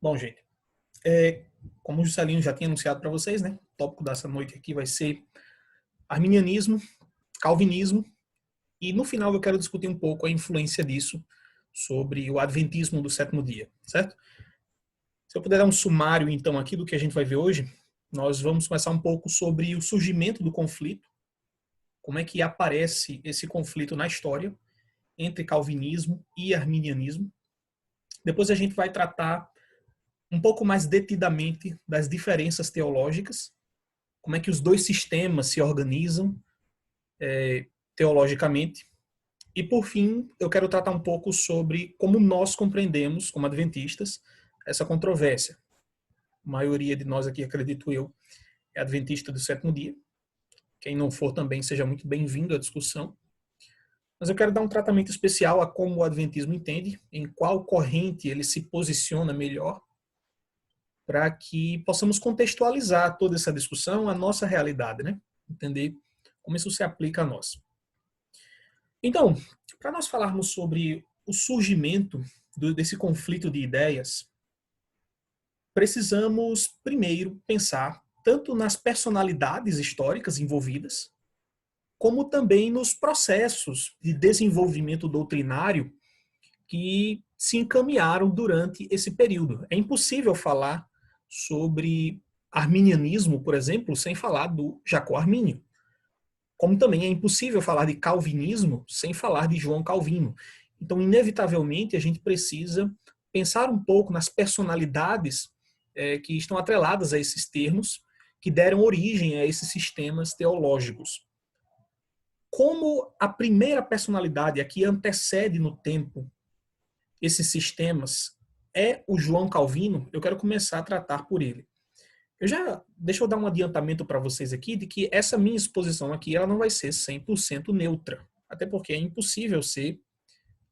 Bom, gente, como o Juscelino já tinha anunciado para vocês, né? O tópico dessa noite aqui vai ser arminianismo, calvinismo, e no final eu quero discutir um pouco a influência disso sobre o adventismo do sétimo dia, certo? Se eu puder dar um sumário, então, aqui do que a gente vai ver hoje, nós vamos começar um pouco sobre o surgimento do conflito, como é que aparece esse conflito na história entre calvinismo e arminianismo. Depois a gente vai tratar um pouco mais detidamente das diferenças teológicas, como é que os dois sistemas se organizam teologicamente. E, por fim, eu quero tratar um pouco sobre como nós compreendemos, como adventistas, essa controvérsia. A maioria de nós aqui, acredito eu, é adventista do sétimo dia. Quem não for também, seja muito bem-vindo à discussão. Mas eu quero dar um tratamento especial a como o adventismo entende, em qual corrente ele se posiciona melhor, para que possamos contextualizar toda essa discussão à nossa realidade, né? Entender como isso se aplica a nós. Então, para nós falarmos sobre o surgimento desse conflito de ideias, precisamos primeiro pensar tanto nas personalidades históricas envolvidas, como também nos processos de desenvolvimento doutrinário que se encaminharam durante esse período. É impossível falar sobre arminianismo, por exemplo, sem falar do Jacó Armínio. Como também é impossível falar de calvinismo sem falar de João Calvino. Então, inevitavelmente, a gente precisa pensar um pouco nas personalidades que estão atreladas a esses termos, que deram origem a esses sistemas teológicos. Como a primeira personalidade, a que antecede no tempo esses sistemas, é o João Calvino, eu quero começar a tratar por ele. Deixa eu dar um adiantamento para vocês aqui de que essa minha exposição aqui ela não vai ser 100% neutra, até porque é impossível ser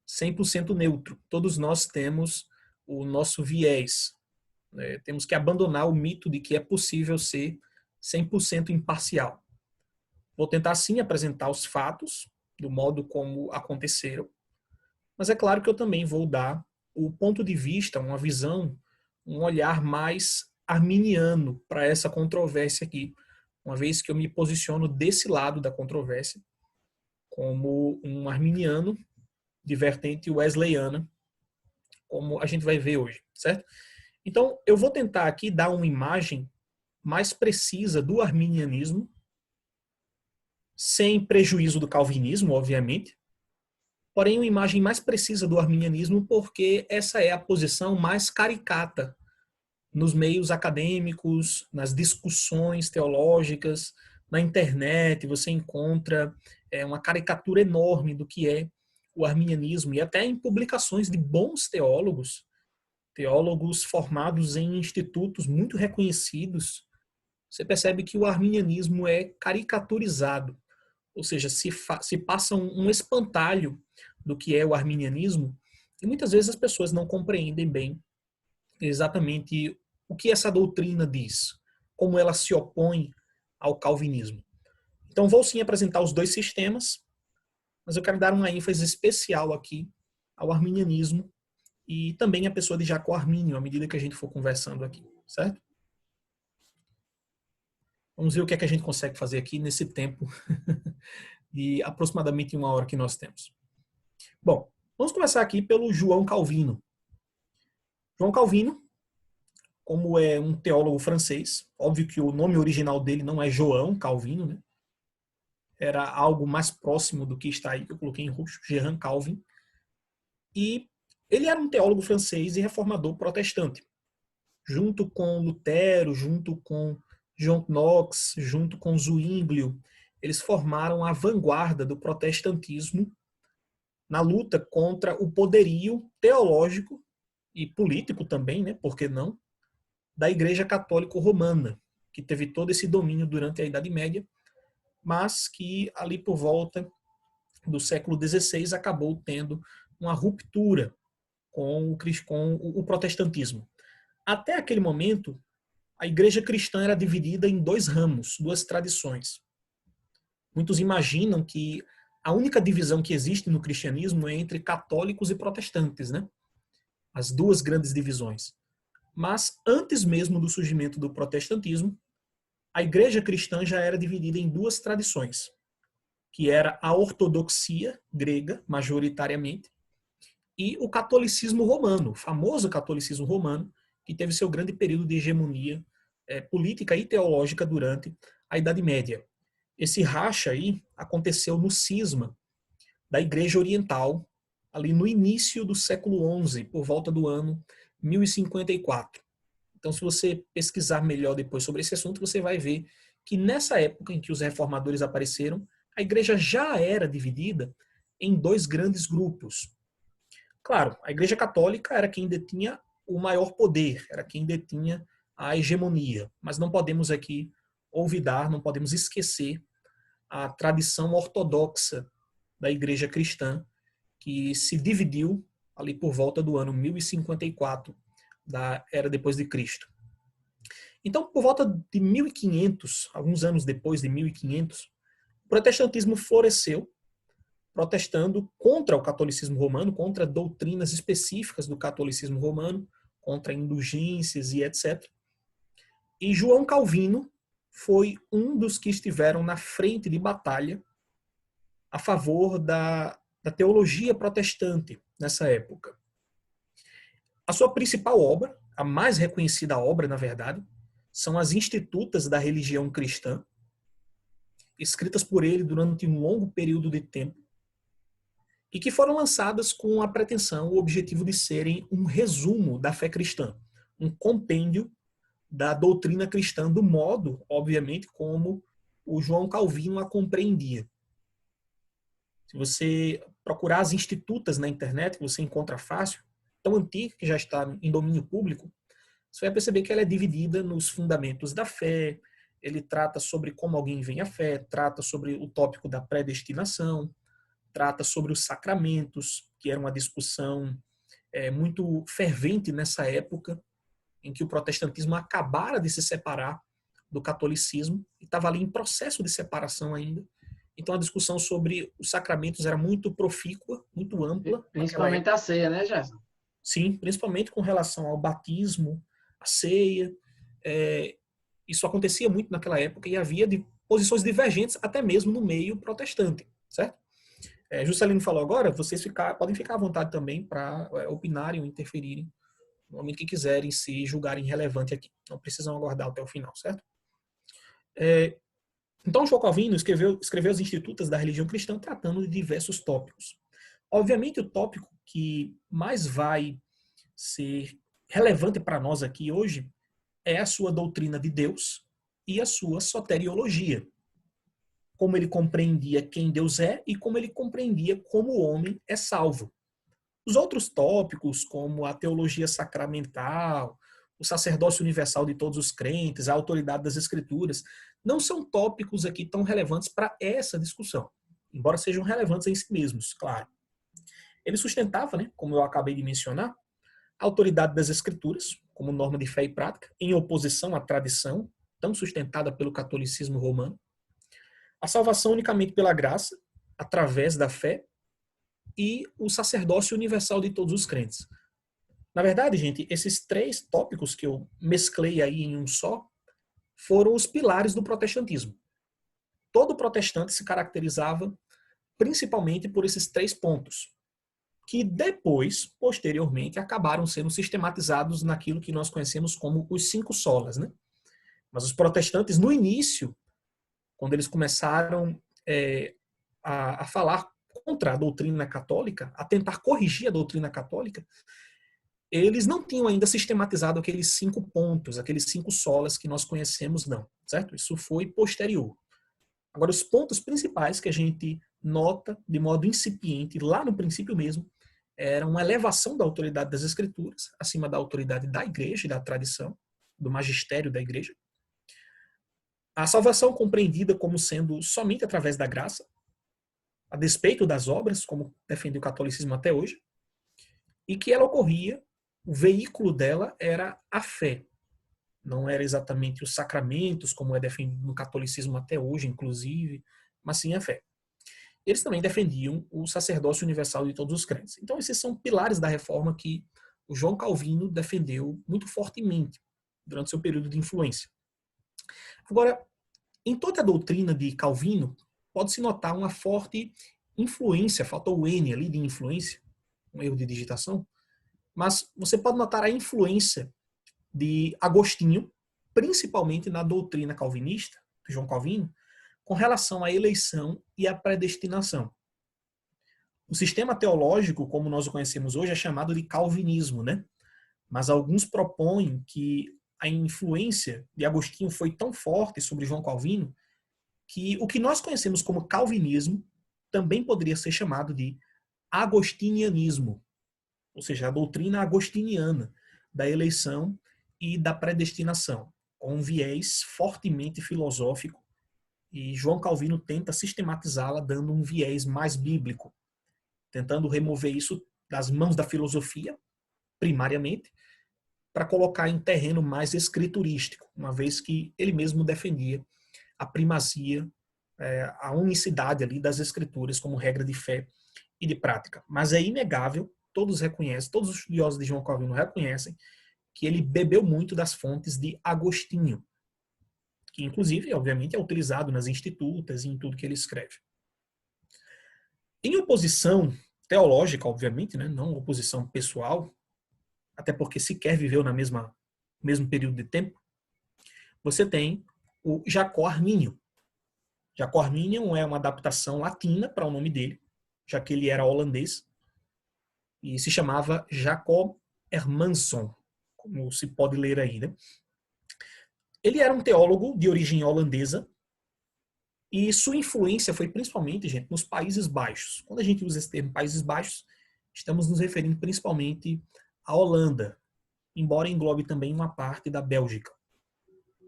100% neutro. Todos nós temos o nosso viés. Né? Temos que abandonar o mito de que é possível ser 100% imparcial. Vou tentar sim apresentar os fatos do modo como aconteceram, mas é claro que eu também vou dar o ponto de vista, uma visão, um olhar mais arminiano para essa controvérsia aqui, uma vez que eu me posiciono desse lado da controvérsia, como um arminiano de vertente wesleyana, como a gente vai ver hoje, certo? Então, eu vou tentar aqui dar uma imagem mais precisa do arminianismo, sem prejuízo do calvinismo, obviamente, porém uma imagem mais precisa do arminianismo porque essa é a posição mais caricata nos meios acadêmicos, nas discussões teológicas, na internet, você encontra uma caricatura enorme do que é o arminianismo, e até em publicações de bons teólogos, teólogos formados em institutos muito reconhecidos, você percebe que o arminianismo é caricaturizado, ou seja, se passa um espantalho do que é o arminianismo, e muitas vezes as pessoas não compreendem bem exatamente o que essa doutrina diz, como ela se opõe ao calvinismo. Então vou sim apresentar os dois sistemas, mas eu quero dar uma ênfase especial aqui ao arminianismo e também à pessoa de Jacó Armínio, à medida que a gente for conversando aqui, certo? Vamos ver o que é que a gente consegue fazer aqui nesse tempo de aproximadamente 1 hora que nós temos. Bom, vamos começar aqui pelo João Calvino. João Calvino, como é um teólogo francês, óbvio que o nome original dele não é João Calvino, né? Era algo mais próximo do que está aí, que eu coloquei em roxo, Jean Calvin. E ele era um teólogo francês e reformador protestante. Junto com Lutero, junto com John Knox, junto com Zwinglio, eles formaram a vanguarda do protestantismo na luta contra o poderio teológico e político também, né, por que não, da Igreja Católica Romana, que teve todo esse domínio durante a Idade Média, mas que ali por volta do século XVI acabou tendo uma ruptura com o protestantismo. Até aquele momento, a igreja cristã era dividida em dois ramos, duas tradições. Muitos imaginam que a única divisão que existe no cristianismo é entre católicos e protestantes, né? As duas grandes divisões. Mas antes mesmo do surgimento do protestantismo, a igreja cristã já era dividida em duas tradições, que era a ortodoxia grega, majoritariamente, e o catolicismo romano, o famoso catolicismo romano, que teve seu grande período de hegemonia política e teológica durante a Idade Média. Esse racha aí aconteceu no cisma da Igreja Oriental, ali no início do século XI, por volta do ano 1054. Então, se você pesquisar melhor depois sobre esse assunto, você vai ver que nessa época em que os reformadores apareceram, a igreja já era dividida em dois grandes grupos. Claro, a Igreja Católica era quem detinha o maior poder, era quem detinha a hegemonia, mas não podemos aqui olvidar, não podemos esquecer a tradição ortodoxa da Igreja Cristã, que se dividiu ali por volta do ano 1054 da era depois de Cristo. Então, por volta de 1500, alguns anos depois de 1500, o protestantismo floresceu, protestando contra o catolicismo romano, contra doutrinas específicas do catolicismo romano, contra indulgências e etc. E João Calvino foi um dos que estiveram na frente de batalha a favor da teologia protestante nessa época. A sua principal obra, a mais reconhecida obra, na verdade, são as Institutas da Religião Cristã, escritas por ele durante um longo período de tempo, e que foram lançadas com a pretensão, o objetivo de serem um resumo da fé cristã, um compêndio da doutrina cristã, do modo, obviamente, como o João Calvino a compreendia. Se você procurar as Institutas na internet, você encontra fácil, tão antiga que já está em domínio público, você vai perceber que ela é dividida nos fundamentos da fé, ele trata sobre como alguém vem à fé, trata sobre o tópico da predestinação, trata sobre os sacramentos, que era uma discussão muito fervente nessa época, em que o protestantismo acabara de se separar do catolicismo, e estava ali em processo de separação ainda. Então a discussão sobre os sacramentos era muito profícua, muito ampla. Principalmente a ceia, né, Gerson? Sim, principalmente com relação ao batismo, a ceia. Isso acontecia muito naquela época e havia posições divergentes até mesmo no meio protestante, certo? Juscelino falou agora, vocês podem ficar à vontade também para opinarem ou interferirem no momento que quiserem, se julgarem relevante aqui. Não precisam aguardar até o final, certo? Então, João Calvino escreveu as Institutas da Religião Cristã tratando de diversos tópicos. Obviamente, o tópico que mais vai ser relevante para nós aqui hoje é a sua doutrina de Deus e a sua soteriologia. Como ele compreendia quem Deus é e como ele compreendia como o homem é salvo. Os outros tópicos, como a teologia sacramental, o sacerdócio universal de todos os crentes, a autoridade das escrituras, não são tópicos aqui tão relevantes para essa discussão, embora sejam relevantes em si mesmos, claro. Ele sustentava, né, como eu acabei de mencionar, a autoridade das escrituras, como norma de fé e prática, em oposição à tradição, tão sustentada pelo catolicismo romano, a salvação unicamente pela graça, através da fé, e o sacerdócio universal de todos os crentes. Na verdade, gente, esses três tópicos que eu mesclei aí em um só, foram os pilares do protestantismo. Todo protestante se caracterizava principalmente por esses três pontos, que depois, posteriormente, acabaram sendo sistematizados naquilo que nós conhecemos como os 5 solas, né? Mas os protestantes, no início, quando eles começaram a falar contra a doutrina católica, a tentar corrigir a doutrina católica, eles não tinham ainda sistematizado aqueles 5 pontos, aqueles 5 solas que nós conhecemos, não, certo? Isso foi posterior. Agora, os pontos principais que a gente nota de modo incipiente, lá no princípio mesmo, era uma elevação da autoridade das escrituras, acima da autoridade da igreja e da tradição, do magistério da igreja. A salvação compreendida como sendo somente através da graça, a despeito das obras, como defende o catolicismo até hoje, e que ela ocorria, o veículo dela era a fé. Não era exatamente os sacramentos, como é defendido no catolicismo até hoje, inclusive, mas sim a fé. Eles também defendiam o sacerdócio universal de todos os crentes. Então, esses são pilares da reforma que o João Calvino defendeu muito fortemente durante seu período de influência. Agora, em toda a doutrina de Calvino, pode-se notar uma forte influência, faltou o N ali de influência, um erro de digitação, mas você pode notar a influência de Agostinho, principalmente na doutrina calvinista, de João Calvino, com relação à eleição e à predestinação. O sistema teológico, como nós o conhecemos hoje, é chamado de calvinismo, né? Mas alguns propõem que a influência de Agostinho foi tão forte sobre João Calvino que o que nós conhecemos como calvinismo também poderia ser chamado de agostinianismo, ou seja, a doutrina agostiniana da eleição e da predestinação, com um viés fortemente filosófico, e João Calvino tenta sistematizá-la dando um viés mais bíblico, tentando remover isso das mãos da filosofia, primariamente, para colocar em terreno mais escriturístico, uma vez que ele mesmo defendia a primazia, a unicidade ali das escrituras como regra de fé e de prática. Mas é inegável, todos reconhecem, todos os estudiosos de João Calvino reconhecem que ele bebeu muito das fontes de Agostinho, que inclusive, obviamente, é utilizado nas institutas e em tudo que ele escreve. Em oposição teológica, obviamente, né, não oposição pessoal, até porque sequer viveu na mesmo período de tempo, você tem o Jacó Armínio. Jacó Armínio é uma adaptação latina para o nome dele, já que ele era holandês, e se chamava Jacob Hermansson, como se pode ler aí, né? Ele era um teólogo de origem holandesa, e sua influência foi principalmente, gente, nos Países Baixos. Quando a gente usa esse termo Países Baixos, estamos nos referindo principalmente à Holanda, embora englobe também uma parte da Bélgica.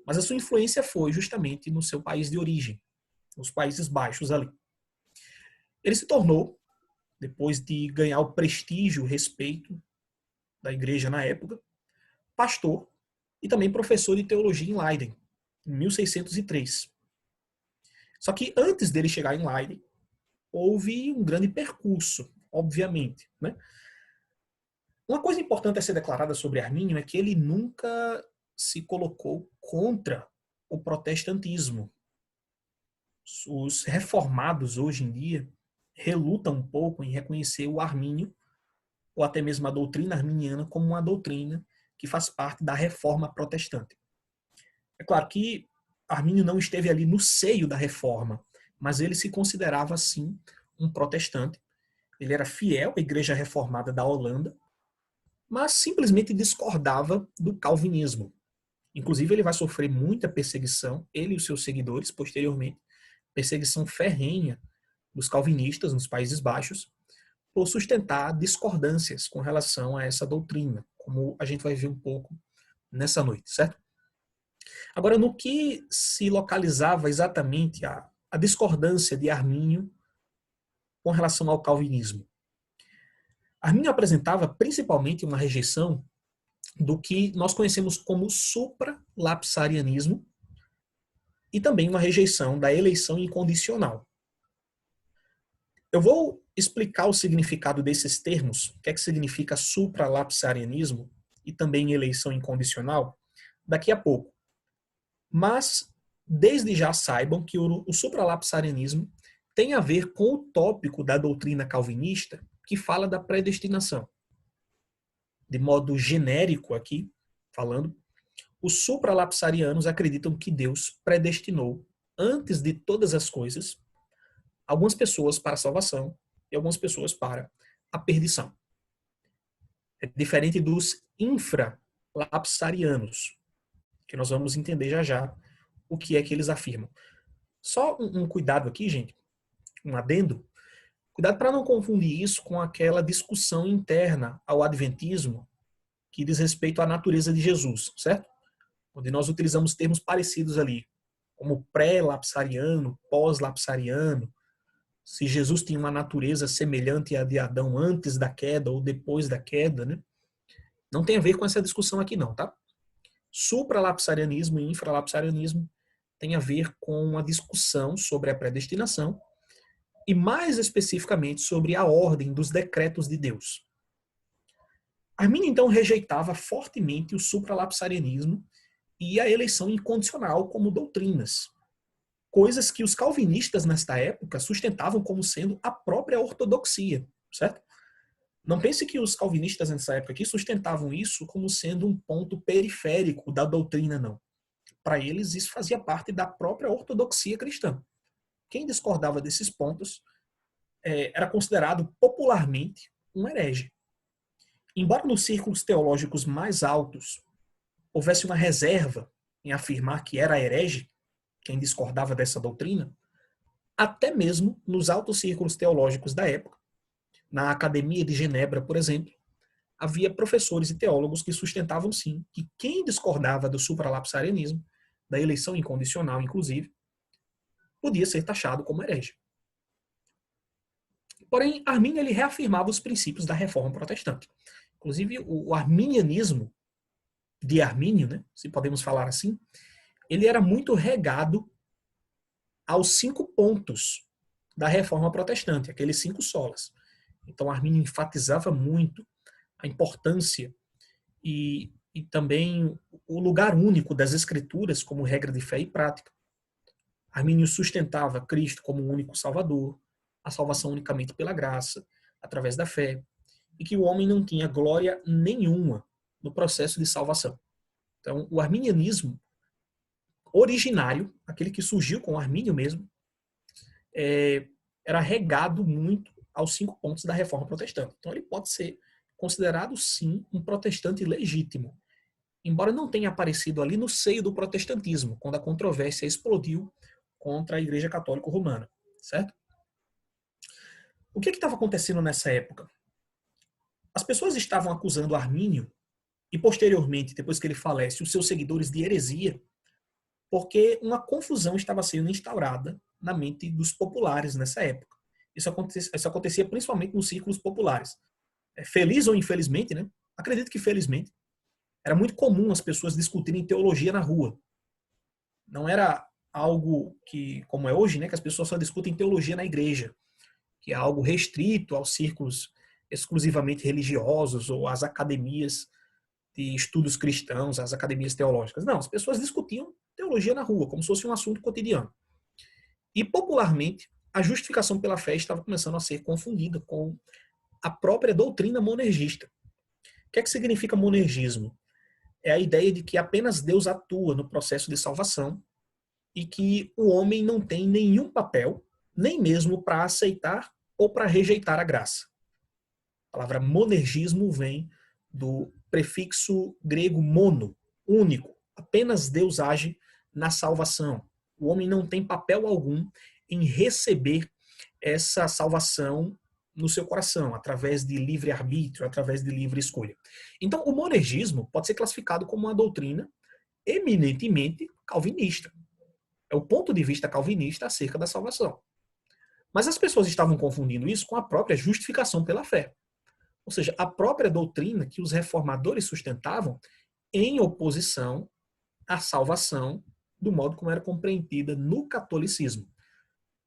Mas a sua influência foi justamente no seu país de origem, nos Países Baixos ali. Ele se tornou, depois de ganhar o prestígio, o respeito da igreja na época, pastor e também professor de teologia em Leiden, em 1603. Só que antes dele chegar em Leiden, houve um grande percurso, obviamente, né? Uma coisa importante a ser declarada sobre Armínio é que ele nunca se colocou contra o protestantismo. Os reformados hoje em dia relutam um pouco em reconhecer o Armínio, ou até mesmo a doutrina arminiana, como uma doutrina que faz parte da reforma protestante. É claro que Armínio não esteve ali no seio da reforma, mas ele se considerava, sim, um protestante. Ele era fiel à Igreja Reformada da Holanda, mas simplesmente discordava do calvinismo. Inclusive, ele vai sofrer muita perseguição, ele e os seus seguidores, posteriormente, perseguição ferrenha dos calvinistas nos Países Baixos, por sustentar discordâncias com relação a essa doutrina, como a gente vai ver um pouco nessa noite, certo? Agora, no que se localizava exatamente a discordância de Armínio com relação ao calvinismo? Armínio apresentava principalmente uma rejeição do que nós conhecemos como supralapsarianismo e também uma rejeição da eleição incondicional. Eu vou explicar o significado desses termos, o que é que significa supralapsarianismo e também eleição incondicional, daqui a pouco. Mas, desde já saibam que o supralapsarianismo tem a ver com o tópico da doutrina calvinista que fala da predestinação. De modo genérico aqui, falando, os supralapsarianos acreditam que Deus predestinou, antes de todas as coisas, algumas pessoas para a salvação e algumas pessoas para a perdição. É diferente dos infralapsarianos, que nós vamos entender já já o que é que eles afirmam. Só um cuidado aqui, gente, um adendo. Cuidado para não confundir isso com aquela discussão interna ao adventismo que diz respeito à natureza de Jesus, certo? Onde nós utilizamos termos parecidos ali, como pré-lapsariano, pós-lapsariano, se Jesus tinha uma natureza semelhante à de Adão antes da queda ou depois da queda, né? Não tem a ver com essa discussão aqui não, tá? Supralapsarianismo e infralapsarianismo tem a ver com uma discussão sobre a predestinação e mais especificamente sobre a ordem dos decretos de Deus. Armínio, então, rejeitava fortemente o supralapsarianismo e a eleição incondicional como doutrinas, coisas que os calvinistas nesta época sustentavam como sendo a própria ortodoxia, certo? Não pense que os calvinistas nessa época aqui sustentavam isso como sendo um ponto periférico da doutrina, não. Para eles, isso fazia parte da própria ortodoxia cristã. Quem discordava desses pontos era considerado popularmente um herege. Embora nos círculos teológicos mais altos houvesse uma reserva em afirmar que era herege quem discordava dessa doutrina, até mesmo nos altos círculos teológicos da época, na Academia de Genebra, por exemplo, havia professores e teólogos que sustentavam sim que quem discordava do supralapsarianismo, da eleição incondicional inclusive, podia ser taxado como herege. Porém, Armínio ele reafirmava os princípios da reforma protestante. Inclusive, o arminianismo de Armínio, né, se podemos falar assim, ele era muito regado aos 5 pontos da reforma protestante, aqueles 5 solas. Então, Armínio enfatizava muito a importância e também o lugar único das escrituras como regra de fé e prática. Armínio sustentava Cristo como o único Salvador, a salvação unicamente pela graça, através da fé, e que o homem não tinha glória nenhuma no processo de salvação. Então, o arminianismo originário, aquele que surgiu com Armínio mesmo, era regado muito aos 5 pontos da reforma protestante. Então, ele pode ser considerado, sim, um protestante legítimo, embora não tenha aparecido ali no seio do protestantismo, quando a controvérsia explodiu contra a Igreja Católica Romana, certo? O que estava acontecendo nessa época? As pessoas estavam acusando Armínio e, posteriormente, depois que ele falece, os seus seguidores de heresia, porque uma confusão estava sendo instaurada na mente dos populares nessa época. Isso acontecia principalmente nos círculos populares. Feliz ou infelizmente, né? Acredito que felizmente, era muito comum as pessoas discutirem teologia na rua. Não era algo que, como é hoje, né, que as pessoas só discutem teologia na igreja, que é algo restrito aos círculos exclusivamente religiosos ou às academias de estudos cristãos, às academias teológicas. Não, as pessoas discutiam teologia na rua, como se fosse um assunto cotidiano. E, popularmente, a justificação pela fé estava começando a ser confundida com a própria doutrina monergista. O que é que significa monergismo? É a ideia de que apenas Deus atua no processo de salvação e que o homem não tem nenhum papel, nem mesmo para aceitar ou para rejeitar a graça. A palavra monergismo vem do prefixo grego mono, único. Apenas Deus age na salvação. O homem não tem papel algum em receber essa salvação no seu coração, através de livre-arbítrio, através de livre escolha. Então, o monergismo pode ser classificado como uma doutrina eminentemente calvinista. É o ponto de vista calvinista acerca da salvação. Mas as pessoas estavam confundindo isso com a própria justificação pela fé. Ou seja, a própria doutrina que os reformadores sustentavam em oposição à salvação do modo como era compreendida no catolicismo.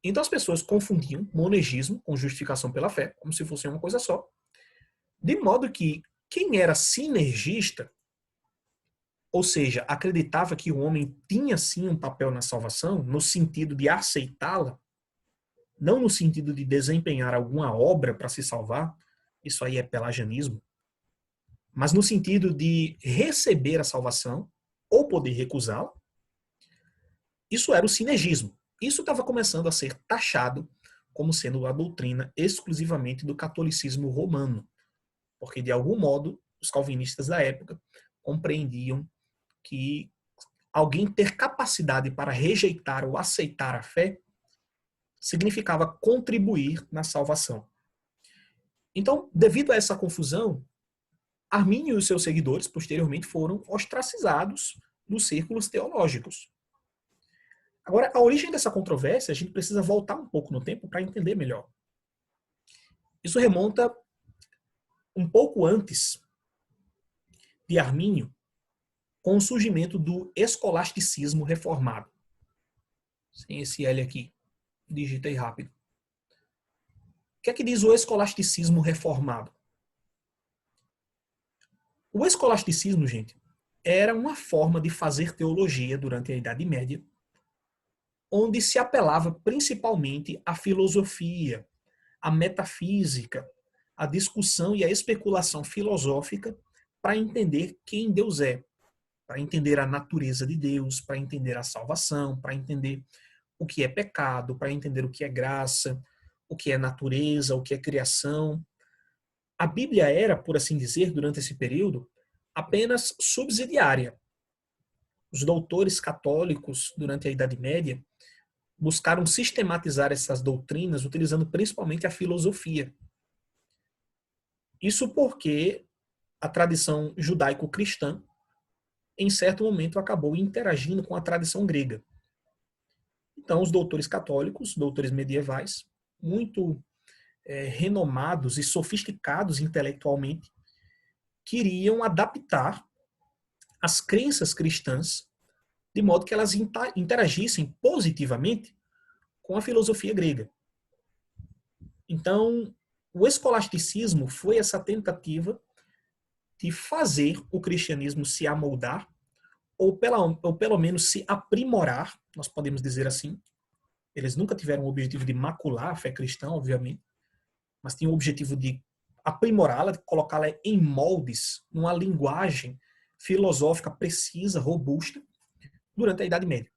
Então as pessoas confundiam monergismo com justificação pela fé, como se fosse uma coisa só, de modo que quem era sinergista, ou seja, acreditava que o homem tinha sim um papel na salvação, no sentido de aceitá-la, não no sentido de desempenhar alguma obra para se salvar, isso aí é pelagianismo, mas no sentido de receber a salvação ou poder recusá-la, isso era o sinergismo. Isso estava começando a ser taxado como sendo a doutrina exclusivamente do catolicismo romano, porque de algum modo os calvinistas da época compreendiam que alguém ter capacidade para rejeitar ou aceitar a fé significava contribuir na salvação. Então, devido a essa confusão, Armínio e os seus seguidores, posteriormente, foram ostracizados dos círculos teológicos. Agora, a origem dessa controvérsia, a gente precisa voltar um pouco no tempo para entender melhor. Isso remonta um pouco antes de Armínio, com o surgimento do escolasticismo reformado. Sem esse L aqui, digitei rápido. O que é que diz o escolasticismo reformado? O escolasticismo, gente, era uma forma de fazer teologia durante a Idade Média, onde se apelava principalmente à filosofia, à metafísica, à discussão e à especulação filosófica para entender quem Deus é, para entender a natureza de Deus, para entender a salvação, para entender o que é pecado, para entender o que é graça, o que é natureza, o que é criação. A Bíblia era, por assim dizer, durante esse período, apenas subsidiária. Os doutores católicos, durante a Idade Média, buscaram sistematizar essas doutrinas utilizando principalmente a filosofia. Isso porque a tradição judaico-cristã, em certo momento, acabou interagindo com a tradição grega. Então, os doutores católicos, doutores medievais, muito renomados e sofisticados intelectualmente, queriam adaptar as crenças cristãs de modo que elas interagissem positivamente com a filosofia grega. Então, o escolasticismo foi essa tentativa de fazer o cristianismo se amoldar, ou pelo menos se aprimorar, nós podemos dizer assim. Eles nunca tiveram o objetivo de macular a fé cristã, obviamente, mas tinham o objetivo de aprimorá-la, de colocá-la em moldes, numa linguagem filosófica precisa, robusta, durante a Idade Média.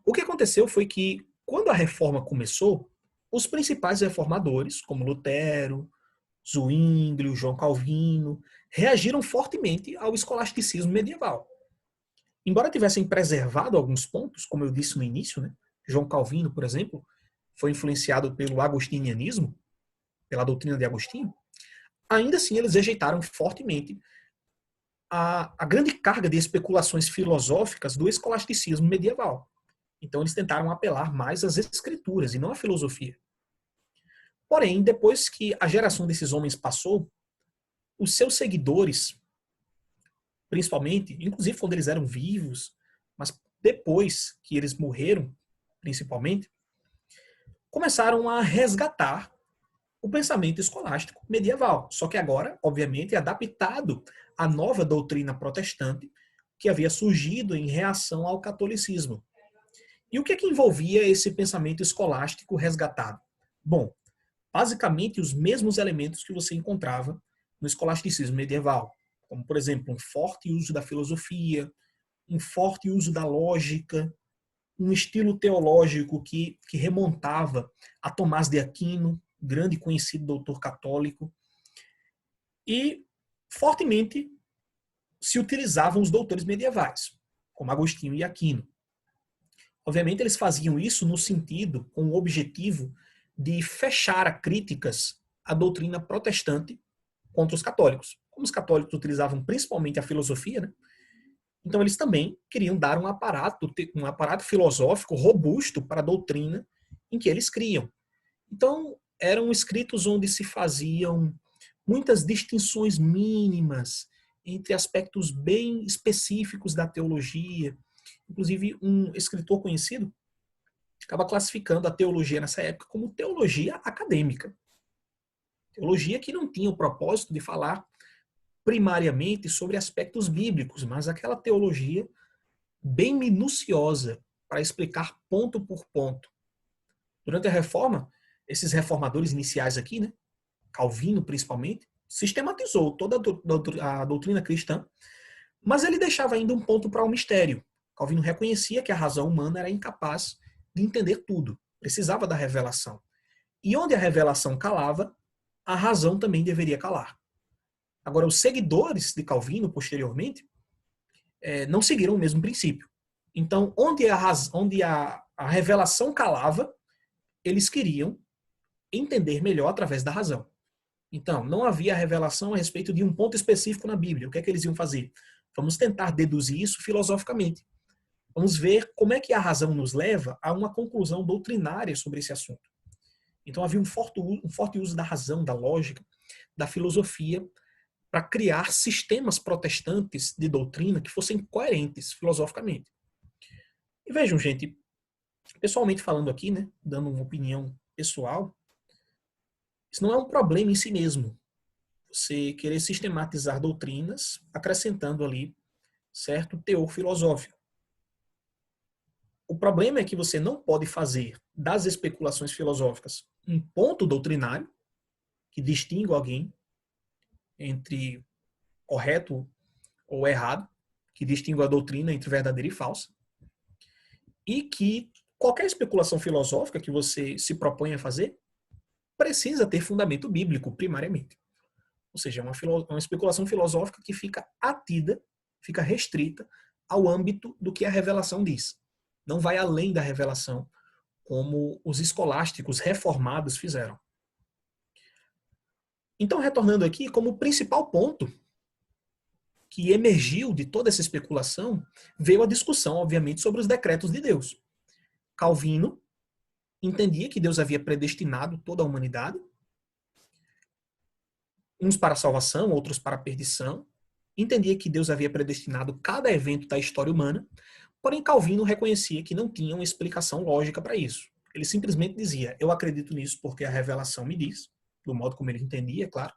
O que aconteceu foi que, quando a reforma começou, os principais reformadores, como Lutero, Zwinglio, João Calvino, reagiram fortemente ao escolasticismo medieval. Embora tivessem preservado alguns pontos, como eu disse no início, né? João Calvino, por exemplo, foi influenciado pelo agostinianismo, pela doutrina de Agostinho, ainda assim eles rejeitaram fortemente a grande carga de especulações filosóficas do escolasticismo medieval. Então eles tentaram apelar mais às escrituras e não à filosofia. Porém, depois que a geração desses homens passou, os seus seguidores, principalmente, inclusive quando eles eram vivos, mas depois que eles morreram, principalmente, começaram a resgatar o pensamento escolástico medieval. Só que agora, obviamente, adaptado à nova doutrina protestante que havia surgido em reação ao catolicismo. E o que é que envolvia esse pensamento escolástico resgatado? Bom, basicamente os mesmos elementos que você encontrava no escolasticismo medieval, como, por exemplo, um forte uso da filosofia, um forte uso da lógica, um estilo teológico que remontava a Tomás de Aquino, grande conhecido doutor católico, e fortemente se utilizavam os doutores medievais, como Agostinho e Aquino. Obviamente, eles faziam isso no sentido, com o objetivo de fechar a críticas à doutrina protestante contra os católicos. Como os católicos utilizavam principalmente a filosofia, né? Então eles também queriam dar um aparato filosófico robusto para a doutrina em que eles criam. Então, eram escritos onde se faziam muitas distinções mínimas entre aspectos bem específicos da teologia. Inclusive, um escritor conhecido acaba classificando a teologia nessa época como teologia acadêmica. Teologia que não tinha o propósito de falar primariamente sobre aspectos bíblicos, mas aquela teologia bem minuciosa para explicar ponto por ponto. Durante a Reforma, esses reformadores iniciais aqui, né, Calvino principalmente, sistematizou toda a doutrina cristã, mas ele deixava ainda um ponto para o mistério. Calvino reconhecia que a razão humana era incapaz de entender tudo, precisava da revelação. E onde a revelação calava, a razão também deveria calar. Agora, os seguidores de Calvino, posteriormente, não seguiram o mesmo princípio. Então, onde a revelação calava, eles queriam entender melhor através da razão. Então, não havia revelação a respeito de um ponto específico na Bíblia. O que é que eles iam fazer? Vamos tentar deduzir isso filosoficamente. Vamos ver como é que a razão nos leva a uma conclusão doutrinária sobre esse assunto. Então, havia um forte uso da razão, da lógica, da filosofia, para criar sistemas protestantes de doutrina que fossem coerentes filosoficamente. E vejam, gente, pessoalmente falando aqui, né, dando uma opinião pessoal, isso não é um problema em si mesmo. você querer sistematizar doutrinas, acrescentando ali certo teor filosófico. O problema é que você não pode fazer das especulações filosóficas um ponto doutrinário que distingue alguém entre correto ou errado, que distingue a doutrina entre verdadeira e falsa, e que qualquer especulação filosófica que você se propõe a fazer precisa ter fundamento bíblico, primariamente. Ou seja, é uma especulação filosófica que fica atida, fica restrita ao âmbito do que a revelação diz. Não vai além da revelação, como os escolásticos reformados fizeram. Então, retornando aqui, como principal ponto que emergiu de toda essa especulação, veio a discussão, obviamente, sobre os decretos de Deus. Calvino entendia que Deus havia predestinado toda a humanidade, uns para a salvação, outros para a perdição. Entendia que Deus havia predestinado cada evento da história humana, porém Calvino reconhecia que não tinha uma explicação lógica para isso. Ele simplesmente dizia, eu acredito nisso porque a revelação me diz, do modo como ele entendia, é claro,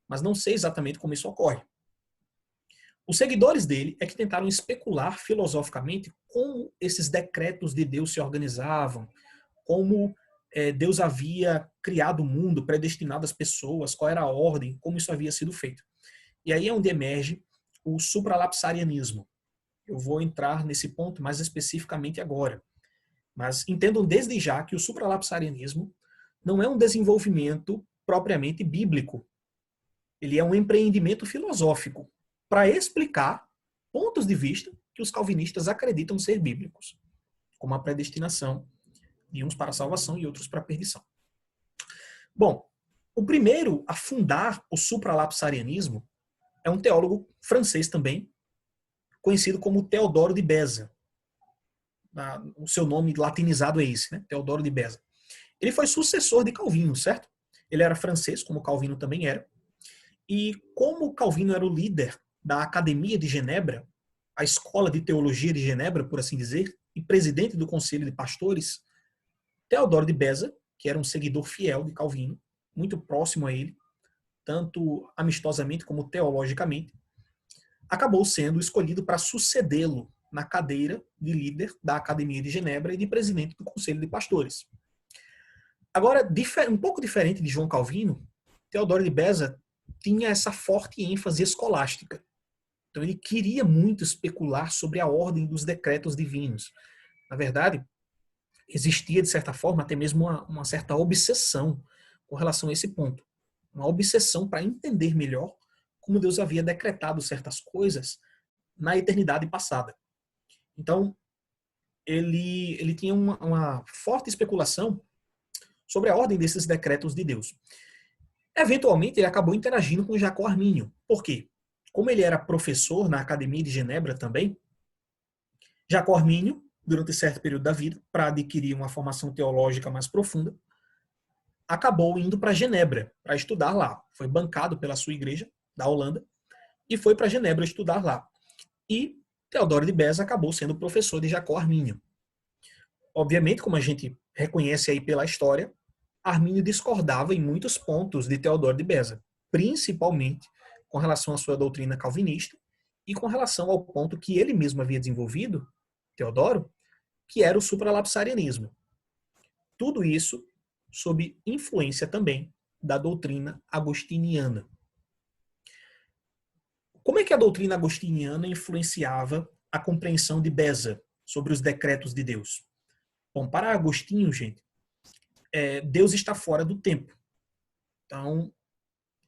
mas não sei exatamente como isso ocorre. Os seguidores dele é que tentaram especular filosoficamente como esses decretos de Deus se organizavam, como Deus havia criado o mundo, predestinado as pessoas, qual era a ordem, como isso havia sido feito. E aí é onde emerge o supralapsarianismo. Eu vou entrar nesse ponto mais especificamente agora. Mas entendam desde já que o supralapsarianismo não é um desenvolvimento propriamente bíblico. Ele é um empreendimento filosófico para explicar pontos de vista que os calvinistas acreditam ser bíblicos, como a predestinação de uns para a salvação e outros para a perdição. Bom, o primeiro a fundar o supralapsarianismo é um teólogo francês também, conhecido como Teodoro de Beza. O seu nome latinizado é esse, né? Teodoro de Beza. Ele foi sucessor de Calvino, certo? Ele era francês, como Calvino também era. E como Calvino era o líder da Academia de Genebra, a escola de teologia de Genebra, por assim dizer, e presidente do Conselho de Pastores, Teodoro de Beza, que era um seguidor fiel de Calvino, muito próximo a ele, tanto amistosamente como teologicamente, acabou sendo escolhido para sucedê-lo na cadeira de líder da Academia de Genebra e de presidente do Conselho de Pastores. Agora, um pouco diferente de João Calvino, Teodoro de Beza tinha essa forte ênfase escolástica. Então ele queria muito especular sobre a ordem dos decretos divinos. Na verdade, existia, de certa forma, até mesmo uma certa obsessão com relação a esse ponto. Uma obsessão para entender melhor como Deus havia decretado certas coisas na eternidade passada. Então, ele tinha uma forte especulação sobre a ordem desses decretos de Deus. Eventualmente, ele acabou interagindo com Jacó Armínio. Por quê? Como ele era professor na Academia de Genebra também, Jacó Armínio, durante certo período da vida, para adquirir uma formação teológica mais profunda, acabou indo para Genebra para estudar lá. Foi bancado pela sua igreja, da Holanda, e foi para Genebra estudar lá. E Teodoro de Beza acabou sendo professor de Jacó Armínio. Obviamente, como a gente reconhece aí pela história, Armínio discordava em muitos pontos de Teodoro de Beza, principalmente com relação à sua doutrina calvinista e com relação ao ponto que ele mesmo havia desenvolvido, Teodoro, que era o supralapsarianismo. Tudo isso sob influência também da doutrina agostiniana. Como é que a doutrina agostiniana influenciava a compreensão de Beza sobre os decretos de Deus? Bom, para Agostinho, gente, Deus está fora do tempo. Então,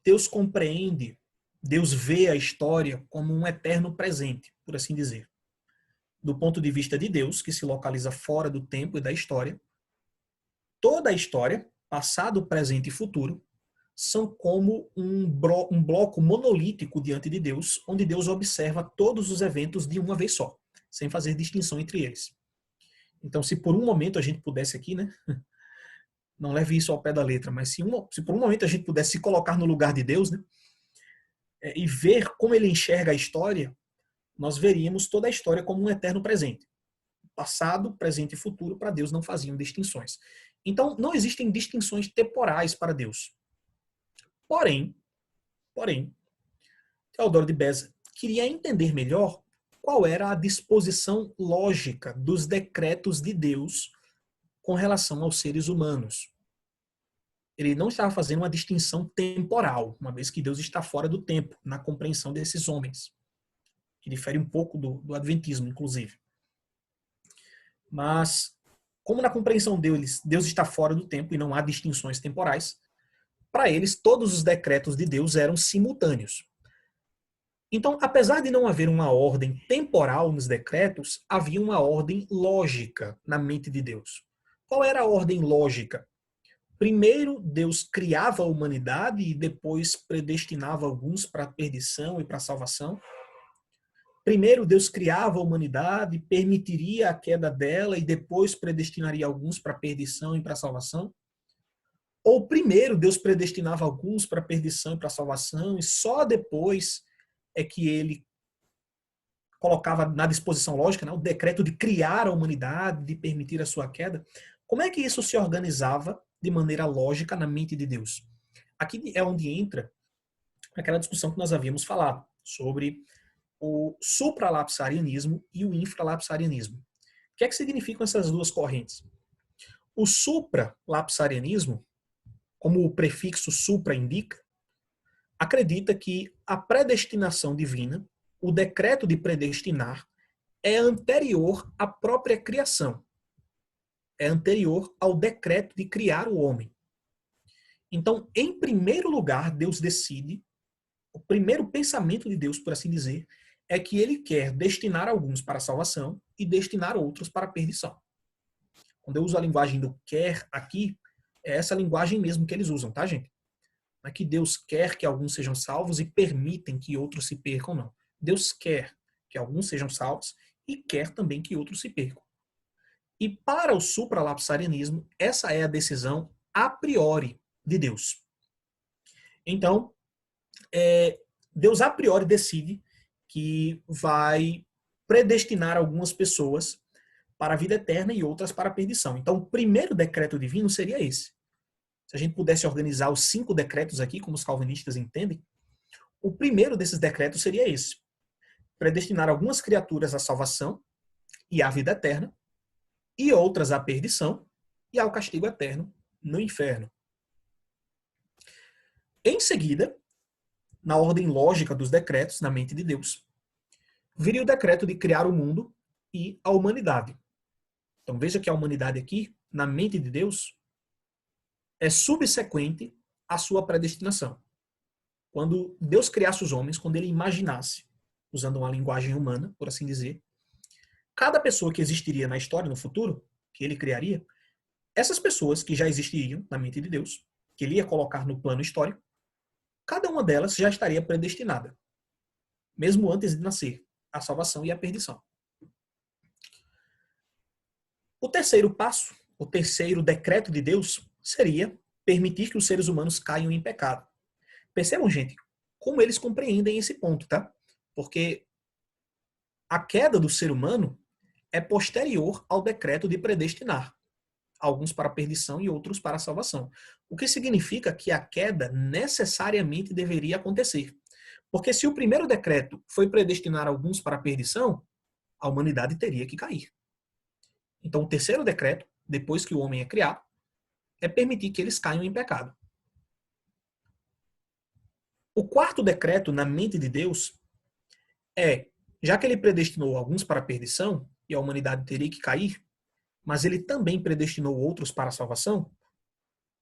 Deus compreende, Deus vê a história como um eterno presente, por assim dizer. Do ponto de vista de Deus, que se localiza fora do tempo e da história, toda a história, passado, presente e futuro, são como um bloco monolítico diante de Deus, onde Deus observa todos os eventos de uma vez só, sem fazer distinção entre eles. Então, se por um momento a gente pudesse aqui, né, não leve isso ao pé da letra, mas se por um momento a gente pudesse se colocar no lugar de Deus, né, e ver como ele enxerga a história, nós veríamos toda a história como um eterno presente. Passado, presente e futuro, para Deus não faziam distinções. Então, não existem distinções temporais para Deus. Porém, Porém, Teodoro de Beza queria entender melhor qual era a disposição lógica dos decretos de Deus com relação aos seres humanos. Ele não estava fazendo uma distinção temporal, uma vez que Deus está fora do tempo, na compreensão desses homens, que difere um pouco do adventismo, inclusive. Mas, como na compreensão deles, Deus está fora do tempo e não há distinções temporais, para eles, todos os decretos de Deus eram simultâneos. Então, apesar de não haver uma ordem temporal nos decretos, havia uma ordem lógica na mente de Deus. Qual era a ordem lógica? Primeiro, Deus criava a humanidade e depois predestinava alguns para a perdição e para a salvação. Primeiro, Deus criava a humanidade, permitiria a queda dela e depois predestinaria alguns para a perdição e para a salvação. Ou primeiro, Deus predestinava alguns para a perdição e para a salvação e só depois é que ele colocava na disposição lógica, né, o decreto de criar a humanidade, de permitir a sua queda. Como é que isso se organizava de maneira lógica na mente de Deus? Aqui é onde entra aquela discussão que nós havíamos falado sobre o supralapsarianismo e o infralapsarianismo. O que é que significam essas duas correntes? O supralapsarianismo, como o prefixo supra indica, acredita que a predestinação divina, o decreto de predestinar, é anterior à própria criação. É anterior ao decreto de criar o homem. Então, em primeiro lugar, Deus decide, o primeiro pensamento de Deus, por assim dizer, é que ele quer destinar alguns para a salvação e destinar outros para a perdição. Quando eu uso a linguagem do quer aqui, é essa linguagem mesmo que eles usam, tá, gente? Não é que Deus quer que alguns sejam salvos e permitem que outros se percam, não. Deus quer que alguns sejam salvos e quer também que outros se percam. E para o supralapsarianismo, essa é a decisão a priori de Deus. Então, Deus a priori decide que vai predestinar algumas pessoas para a vida eterna e outras para a perdição. Então, o primeiro decreto divino seria esse. Se a gente pudesse organizar os 5 decretos aqui, como os calvinistas entendem, o primeiro desses decretos seria esse. Predestinar algumas criaturas à salvação e à vida eterna, e outras à perdição e ao castigo eterno no inferno. Em seguida, na ordem lógica dos decretos, na mente de Deus, viria o decreto de criar o mundo e a humanidade. Então veja que a humanidade aqui, na mente de Deus, é subsequente à sua predestinação. Quando Deus criasse os homens, quando ele imaginasse, usando uma linguagem humana, por assim dizer, cada pessoa que existiria na história, no futuro, que ele criaria, essas pessoas que já existiriam na mente de Deus, que ele ia colocar no plano histórico, cada uma delas já estaria predestinada, mesmo antes de nascer, a salvação e a perdição. O terceiro passo, o terceiro decreto de Deus, seria permitir que os seres humanos caiam em pecado. Percebam, gente, como eles compreendem esse ponto, tá? Porque a queda do ser humano é posterior ao decreto de predestinar, alguns para a perdição e outros para a salvação. O que significa que a queda necessariamente deveria acontecer. Porque se o primeiro decreto foi predestinar alguns para a perdição, a humanidade teria que cair. Então o terceiro decreto, depois que o homem é criado, é permitir que eles caiam em pecado. O quarto decreto na mente de Deus é, já que ele predestinou alguns para a perdição, e a humanidade teria que cair, mas ele também predestinou outros para a salvação,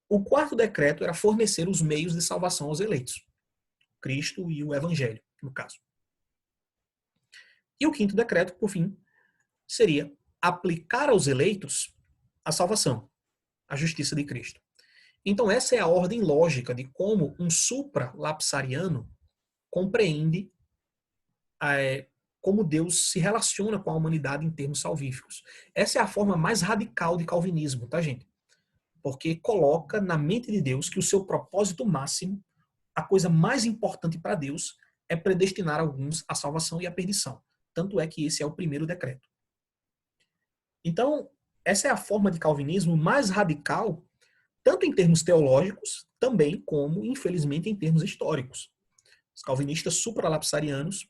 o quarto decreto era fornecer os meios de salvação aos eleitos. Cristo e o Evangelho, no caso. E o quinto decreto, por fim, seria aplicar aos eleitos a salvação, a justiça de Cristo. Então essa é a ordem lógica de como um supralapsariano compreende como Deus se relaciona com a humanidade em termos salvíficos. Essa é a forma mais radical de calvinismo, tá, gente? Porque coloca na mente de Deus que o seu propósito máximo, a coisa mais importante para Deus, é predestinar alguns à salvação e à perdição. Tanto é que esse é o primeiro decreto. Então, essa é a forma de calvinismo mais radical, tanto em termos teológicos, também como, infelizmente, em termos históricos. Os calvinistas supralapsarianos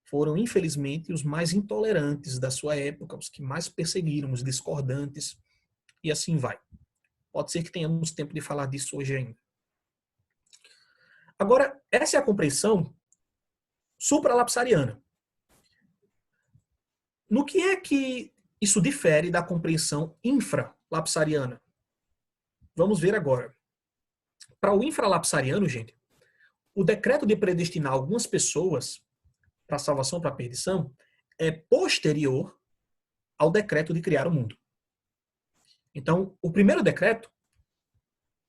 foram, infelizmente, os mais intolerantes da sua época, os que mais perseguiram, os discordantes, e assim vai. Pode ser que tenhamos tempo de falar disso hoje ainda. Agora, essa é a compreensão supralapsariana. No que é que isso difere da compreensão infralapsariana? Vamos ver agora. Para o infralapsariano, gente, o decreto de predestinar algumas pessoas para a salvação, para a perdição, é posterior ao decreto de criar o mundo. Então, o primeiro decreto,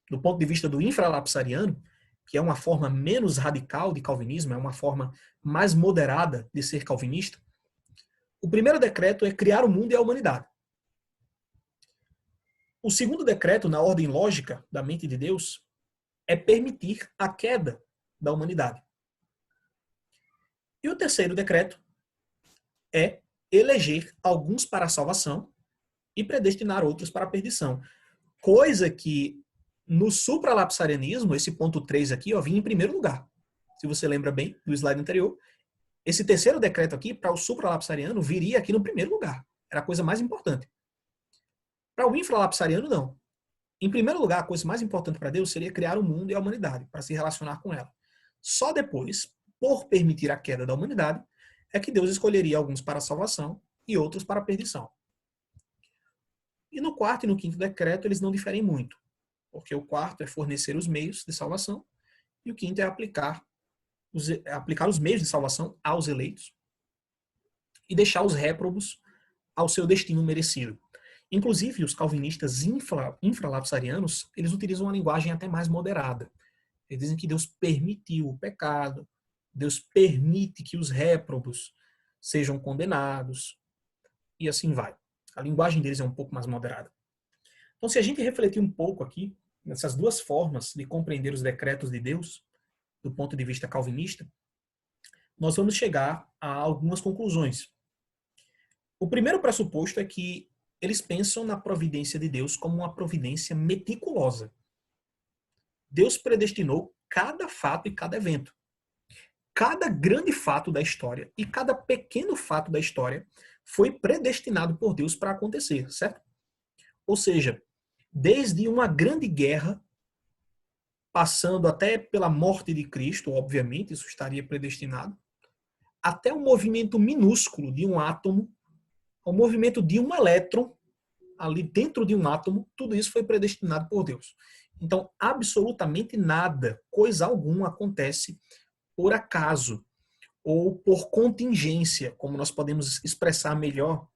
do ponto de vista do infralapsariano, que é uma forma menos radical de calvinismo, é uma forma mais moderada de ser calvinista, o primeiro decreto é criar o mundo e a humanidade. O segundo decreto, na ordem lógica da mente de Deus, é permitir a queda da humanidade. E o terceiro decreto é eleger alguns para a salvação e predestinar outros para a perdição. Coisa que no supralapsarianismo, esse ponto 3 aqui, ó, vinha em primeiro lugar. Se você lembra bem do slide anterior, esse terceiro decreto aqui, para o supralapsariano, viria aqui no primeiro lugar. Era a coisa mais importante. Para o infralapsariano, não. Em primeiro lugar, a coisa mais importante para Deus seria criar o mundo e a humanidade, para se relacionar com ela. Só depois, por permitir a queda da humanidade, é que Deus escolheria alguns para a salvação e outros para a perdição. E no quarto e no quinto decreto, eles não diferem muito, porque o quarto é fornecer os meios de salvação e o quinto é aplicar os meios de salvação aos eleitos e deixar os réprobos ao seu destino merecido. Inclusive, os calvinistas infralapsarianos, eles utilizam uma linguagem até mais moderada. Eles dizem que Deus permitiu o pecado, Deus permite que os réprobos sejam condenados, e assim vai. A linguagem deles é um pouco mais moderada. Então, se a gente refletir um pouco aqui, nessas duas formas de compreender os decretos de Deus, do ponto de vista calvinista, nós vamos chegar a algumas conclusões. O primeiro pressuposto é que eles pensam na providência de Deus como uma providência meticulosa. Deus predestinou cada fato e cada evento. Cada grande fato da história e cada pequeno fato da história foi predestinado por Deus para acontecer, certo? Ou seja, desde uma grande guerra, passando até pela morte de Cristo, obviamente, isso estaria predestinado, até o movimento minúsculo de um átomo, o movimento de um elétron, ali dentro de um átomo, tudo isso foi predestinado por Deus. Então, absolutamente nada, coisa alguma acontece por acaso ou por contingência, como nós podemos expressar melhor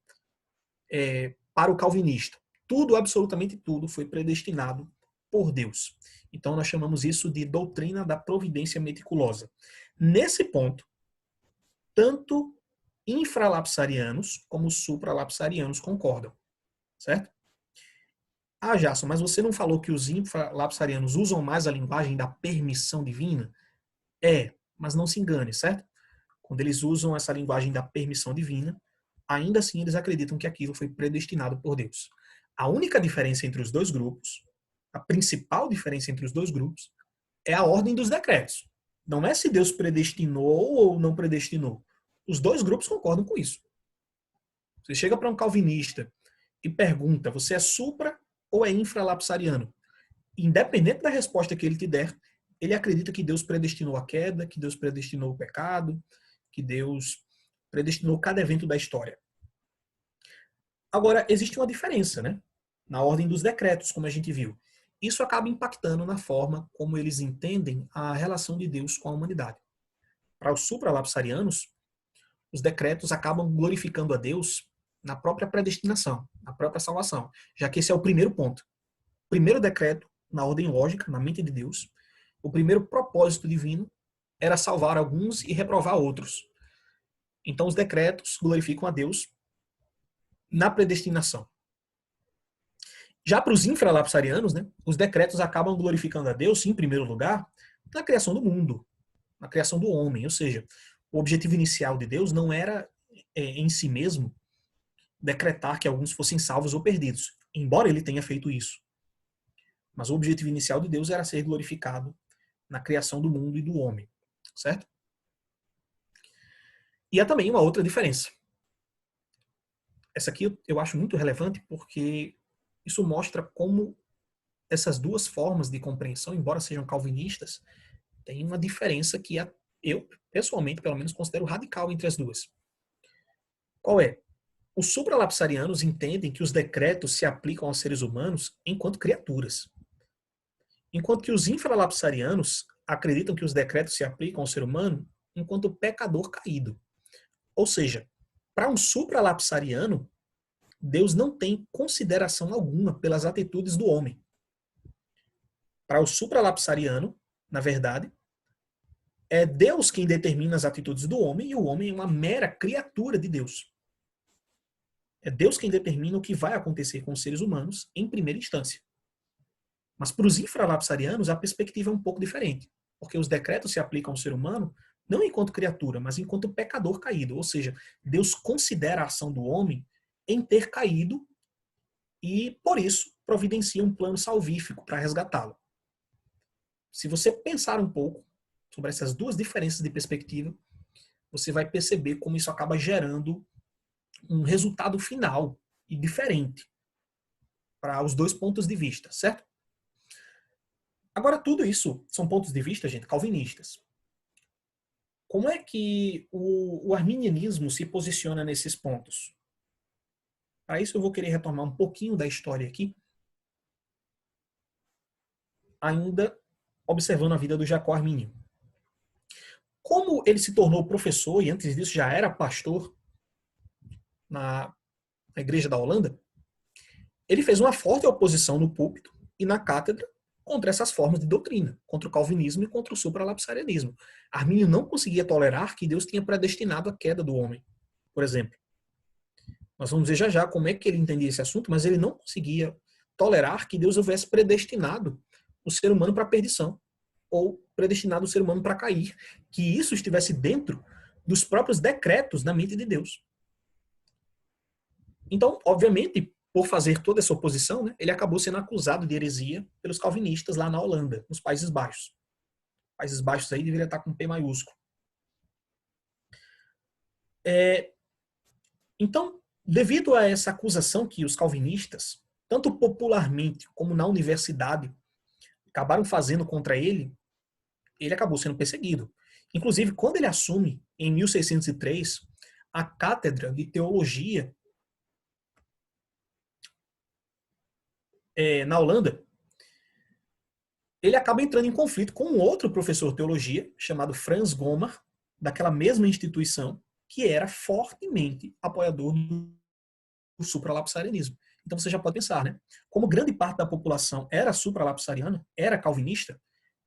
para o calvinista. Tudo, absolutamente tudo, foi predestinado por Deus. Então, nós chamamos isso de doutrina da providência meticulosa. Nesse ponto, tanto infralapsarianos como supralapsarianos concordam, certo? Ah, Jason, mas você não falou que os infralapsarianos usam mais a linguagem da permissão divina? Mas não se engane, certo? Quando eles usam essa linguagem da permissão divina, ainda assim eles acreditam que aquilo foi predestinado por Deus. A única diferença entre os dois grupos, a principal diferença entre os dois grupos, é a ordem dos decretos. Não é se Deus predestinou ou não predestinou. Os dois grupos concordam com isso. Você chega para um calvinista e pergunta, você é supra ou é infralapsariano? Independente da resposta que ele te der, ele acredita que Deus predestinou a queda, que Deus predestinou o pecado, que Deus predestinou cada evento da história. Agora, existe uma diferença, né? Na ordem dos decretos, como a gente viu. Isso acaba impactando na forma como eles entendem a relação de Deus com a humanidade. Para os supralapsarianos, os decretos acabam glorificando a Deus na própria predestinação, na própria salvação, já que esse é o primeiro ponto. O primeiro decreto, na ordem lógica, na mente de Deus, o primeiro propósito divino era salvar alguns e reprovar outros. Então, os decretos glorificam a Deus na predestinação. Já para os infralapsarianos, né, os decretos acabam glorificando a Deus, em primeiro lugar, na criação do mundo, na criação do homem. Ou seja, o objetivo inicial de Deus não era, em si mesmo, decretar que alguns fossem salvos ou perdidos, embora ele tenha feito isso. Mas o objetivo inicial de Deus era ser glorificado na criação do mundo e do homem. certo? E há também uma outra diferença. Essa aqui eu acho muito relevante porque isso mostra como essas duas formas de compreensão, embora sejam calvinistas, têm uma diferença que eu, pessoalmente, pelo menos, considero radical entre as duas. Qual é? Os supralapsarianos entendem que os decretos se aplicam aos seres humanos enquanto criaturas, enquanto que os infralapsarianos acreditam que os decretos se aplicam ao ser humano enquanto pecador caído. Ou seja, para um supralapsariano, Deus não tem consideração alguma pelas atitudes do homem. Para o supralapsariano, na verdade, é Deus quem determina as atitudes do homem e o homem é uma mera criatura de Deus. É Deus quem determina o que vai acontecer com os seres humanos em primeira instância. Mas para os infralapsarianos, a perspectiva é um pouco diferente, porque os decretos se aplicam ao ser humano não enquanto criatura, mas enquanto pecador caído. Ou seja, Deus considera a ação do homem em ter caído e, por isso, providencia um plano salvífico para resgatá-lo. Se você pensar um pouco sobre essas duas diferenças de perspectiva, você vai perceber como isso acaba gerando um resultado final e diferente para os dois pontos de vista, certo? Agora, tudo isso são pontos de vista, gente, calvinistas. Como é que o arminianismo se posiciona nesses pontos? Para isso eu vou querer retomar um pouquinho da história aqui, ainda observando a vida do Jacó Arminio. Como ele se tornou professor e antes disso já era pastor na igreja da Holanda, ele fez uma forte oposição no púlpito e na cátedra contra essas formas de doutrina, contra o calvinismo e contra o supralapsarianismo. Arminio não conseguia tolerar que Deus tinha predestinado a queda do homem, por exemplo. Nós vamos ver já já como é que ele entendia esse assunto, mas ele não conseguia tolerar que Deus houvesse predestinado o ser humano para a perdição, ou predestinado o ser humano para cair, que isso estivesse dentro dos próprios decretos da mente de Deus. Então, obviamente, por fazer toda essa oposição, né, ele acabou sendo acusado de heresia pelos calvinistas lá na Holanda, nos Países Baixos. Países Baixos aí deveria estar com P maiúsculo. Então, devido a essa acusação que os calvinistas, tanto popularmente como na universidade, acabaram fazendo contra ele, ele acabou sendo perseguido. Inclusive, quando ele assume, em 1603, a cátedra de teologia na Holanda, ele acaba entrando em conflito com um outro professor de teologia, chamado Franz Gomer, daquela mesma instituição, que era fortemente apoiador do supralapsarianismo. Então você já pode pensar, né? Como grande parte da população era supralapsariana, era calvinista,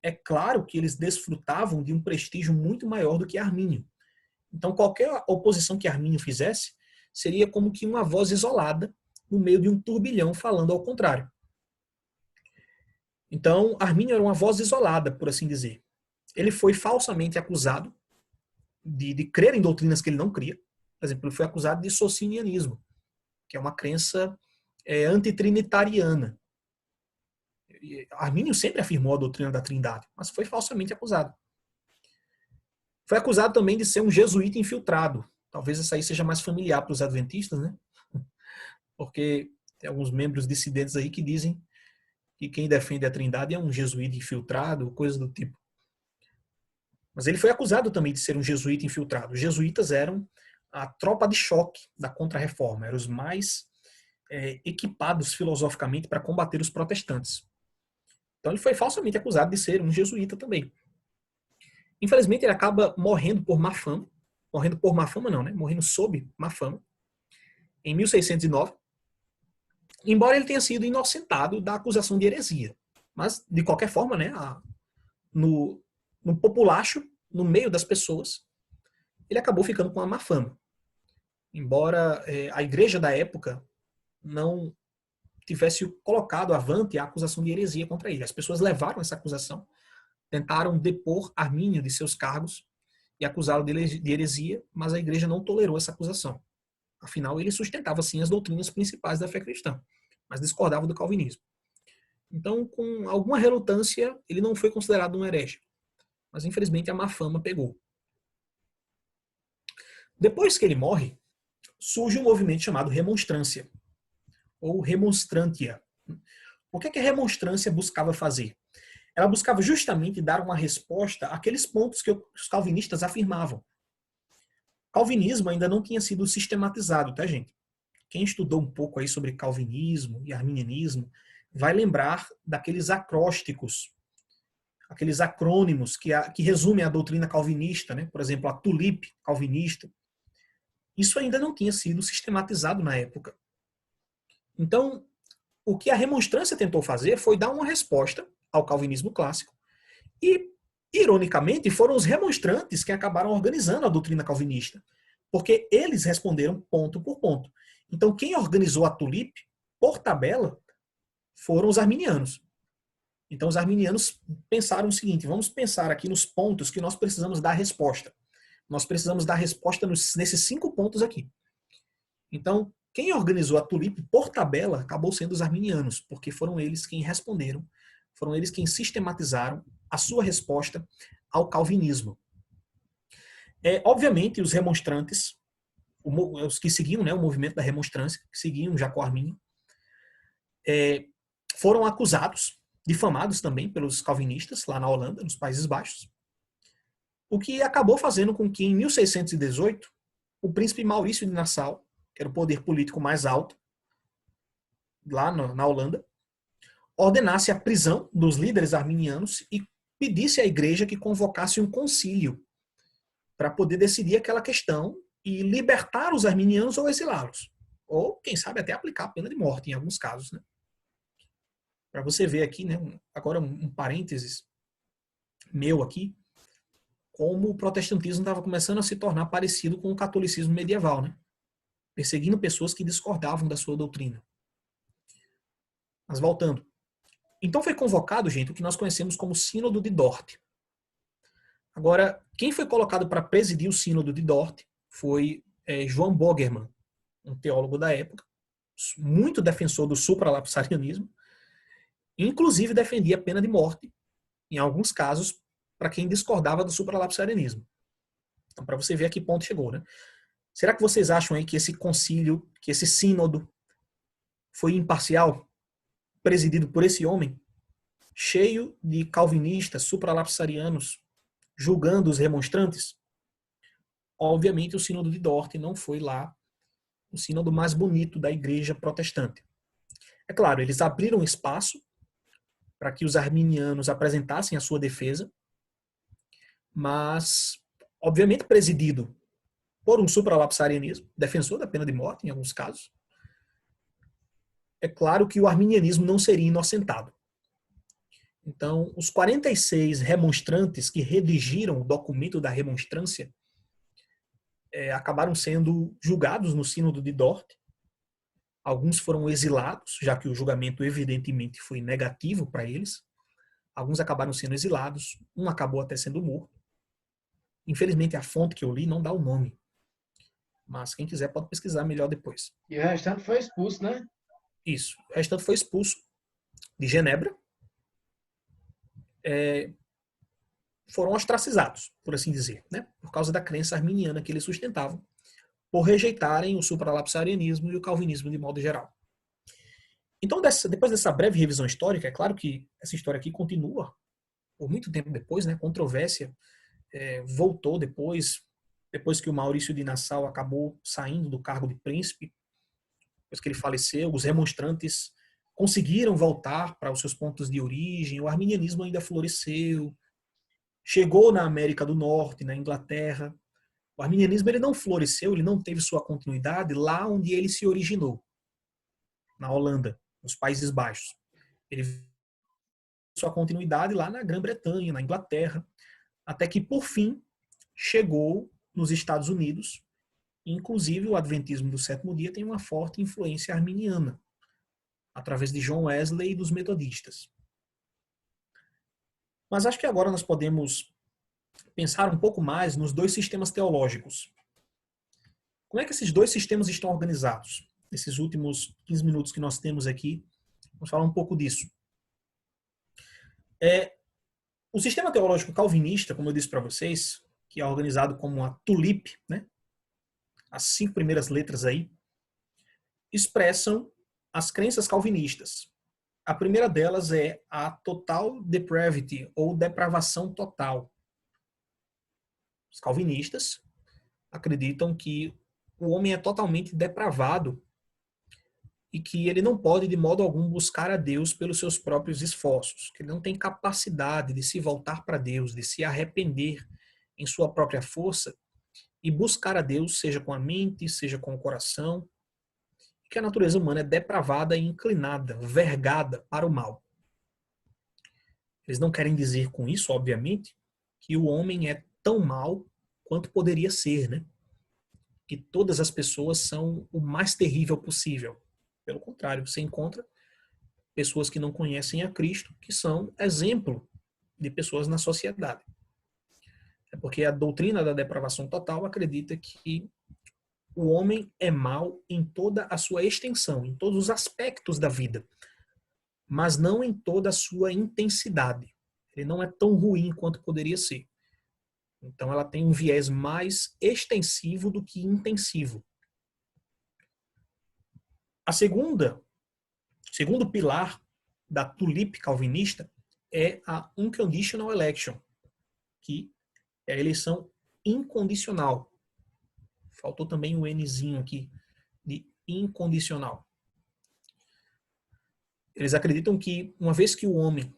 é claro que eles desfrutavam de um prestígio muito maior do que Armínio. Então qualquer oposição que Armínio fizesse seria como que uma voz isolada no meio de um turbilhão falando ao contrário. Então Armínio era uma voz isolada, por assim dizer. Ele foi falsamente acusado de crer em doutrinas que ele não cria. Por exemplo, ele foi acusado de socinianismo, que é uma crença antitrinitariana. Armínio sempre afirmou a doutrina da Trindade, mas foi falsamente acusado. Foi acusado também de ser um jesuíta infiltrado. Talvez essa aí seja mais familiar para os adventistas, né? Porque tem alguns membros dissidentes aí que dizem que quem defende a Trindade é um jesuíta infiltrado, coisa do tipo. Mas ele foi acusado também de ser um jesuíta infiltrado. Os jesuítas eram a tropa de choque da Contra-Reforma, eram os mais equipados filosoficamente para combater os protestantes. Então ele foi falsamente acusado de ser um jesuíta também. Infelizmente ele acaba morrendo por má fama, morrendo sob má fama, em 1609, embora ele tenha sido inocentado da acusação de heresia. Mas, de qualquer forma, né, no populacho, no meio das pessoas, ele acabou ficando com a má fama. Embora a igreja da época não tivesse colocado avante a acusação de heresia contra ele. As pessoas levaram essa acusação, tentaram depor Armínio de seus cargos e acusá-lo de heresia, mas a igreja não tolerou essa acusação. Afinal, ele sustentava, sim, as doutrinas principais da fé cristã, mas discordava do calvinismo. Então, com alguma relutância, ele não foi considerado um herege. Mas infelizmente a má fama pegou. Depois que ele morre, surge um movimento chamado remonstrância, ou remonstrantia. O que a remonstrância buscava fazer? Ela buscava justamente dar uma resposta àqueles pontos que os calvinistas afirmavam. Calvinismo ainda não tinha sido sistematizado, tá, gente? Quem estudou um pouco aí sobre calvinismo e arminianismo vai lembrar daqueles acrósticos, aqueles acrônimos que resumem a doutrina calvinista, né? Por exemplo, a tulip calvinista. Isso ainda não tinha sido sistematizado na época. Então, o que a remonstrância tentou fazer foi dar uma resposta ao calvinismo clássico e, ironicamente, foram os remonstrantes que acabaram organizando a doutrina calvinista, porque eles responderam ponto por ponto. Então, quem organizou a tulip, por tabela, foram os arminianos. Então, os arminianos pensaram o seguinte: vamos pensar aqui nos pontos que nós precisamos dar resposta. Nós precisamos dar resposta nesses 5 pontos aqui. Então, quem organizou a tulip por tabela acabou sendo os arminianos, porque foram eles quem responderam, foram eles quem sistematizaram a sua resposta ao calvinismo. Obviamente, os remonstrantes, os que seguiam, né, o movimento da remonstrância, que seguiam Jacó Arminio, foram acusados, difamados também pelos calvinistas lá na Holanda, nos Países Baixos, o que acabou fazendo com que, em 1618, o príncipe Maurício de Nassau, que era o poder político mais alto lá na Holanda, ordenasse a prisão dos líderes arminianos e pedisse à igreja que convocasse um concílio para poder decidir aquela questão e libertar os arminianos ou exilá-los. Ou, quem sabe, até aplicar a pena de morte em alguns casos, né? Para você ver aqui, né, agora um parênteses meu aqui, como o protestantismo estava começando a se tornar parecido com o catolicismo medieval, né? Perseguindo pessoas que discordavam da sua doutrina. Mas voltando. Então foi convocado, gente, o que nós conhecemos como Sínodo de Dort. Agora, quem foi colocado para presidir o Sínodo de Dort foi João Bogerman, um teólogo da época, muito defensor do supralapsarianismo, inclusive defendia a pena de morte, em alguns casos, para quem discordava do supralapsarianismo. Então, para você ver a que ponto chegou, né? Será que vocês acham aí que esse concílio, que esse sínodo foi imparcial, presidido por esse homem, cheio de calvinistas, supralapsarianos, julgando os remonstrantes? Obviamente, o sínodo de Dort não foi lá o sínodo mais bonito da igreja protestante. É claro, eles abriram espaço para que os arminianos apresentassem a sua defesa, mas, obviamente, presidido por um supralapsarianismo, defensor da pena de morte, em alguns casos. É claro que o arminianismo não seria inocentado. Então, os 46 remonstrantes que redigiram o documento da remonstrância acabaram sendo julgados no Sínodo de Dort. Alguns foram exilados, já que o julgamento evidentemente foi negativo para eles. Alguns acabaram sendo exilados, um acabou até sendo morto. Infelizmente, a fonte que eu li não dá o nome. Mas quem quiser pode pesquisar melhor depois. E o restante foi expulso, né? Isso. O restante foi expulso de Genebra. Foram ostracizados, por assim dizer, né? Por causa da crença arminiana que eles sustentavam, por rejeitarem o supralapsarianismo e o calvinismo de modo geral. Então, depois dessa breve revisão histórica, é claro que essa história aqui continua por muito tempo depois, né? Controvérsia voltou depois que o Maurício de Nassau acabou saindo do cargo de príncipe, depois que ele faleceu, os remonstrantes conseguiram voltar para os seus pontos de origem, o arminianismo ainda floresceu, chegou na América do Norte, na Inglaterra. O arminianismo ele não floresceu, ele não teve sua continuidade lá onde ele se originou, na Holanda, nos Países Baixos. Ele teve sua continuidade lá na Grã-Bretanha, na Inglaterra, até que, por fim, chegou nos Estados Unidos. Inclusive, o adventismo do sétimo dia tem uma forte influência arminiana, através de John Wesley e dos metodistas. Mas acho que agora nós podemos pensar um pouco mais nos dois sistemas teológicos. Como é que esses dois sistemas estão organizados? Nesses últimos 15 minutos que nós temos aqui, vamos falar um pouco disso. O sistema teológico calvinista, como eu disse para vocês, que é organizado como a TULIP, né? As 5 primeiras letras aí, expressam as crenças calvinistas. A primeira delas é a total depravity, ou depravação total. Os calvinistas acreditam que o homem é totalmente depravado e que ele não pode de modo algum buscar a Deus pelos seus próprios esforços, que ele não tem capacidade de se voltar para Deus, de se arrepender em sua própria força e buscar a Deus, seja com a mente, seja com o coração, que a natureza humana é depravada e inclinada, vergada para o mal. Eles não querem dizer com isso, obviamente, que o homem é tão mal quanto poderia ser, né? Que todas as pessoas são o mais terrível possível. Pelo contrário, você encontra pessoas que não conhecem a Cristo, que são exemplo de pessoas na sociedade. É porque a doutrina da depravação total acredita que o homem é mau em toda a sua extensão, em todos os aspectos da vida, mas não em toda a sua intensidade. Ele não é tão ruim quanto poderia ser. Então ela tem um viés mais extensivo do que intensivo. A segundo pilar da tulip calvinista é a unconditional election, que é a eleição incondicional. Faltou também o Nzinho aqui, de incondicional. Eles acreditam que, uma vez que o homem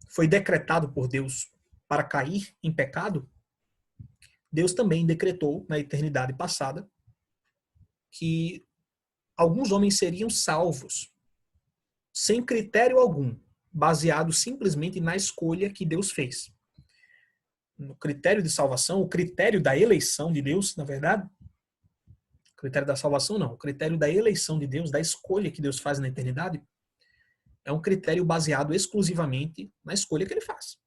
foi decretado por Deus para cair em pecado, Deus também decretou, na eternidade passada, que alguns homens seriam salvos, sem critério algum, baseado simplesmente na escolha que Deus fez. No critério de salvação, o critério da eleição de Deus, na verdade, o critério da salvação não, o critério da eleição de Deus, da escolha que Deus faz na eternidade, é um critério baseado exclusivamente na escolha que ele faz.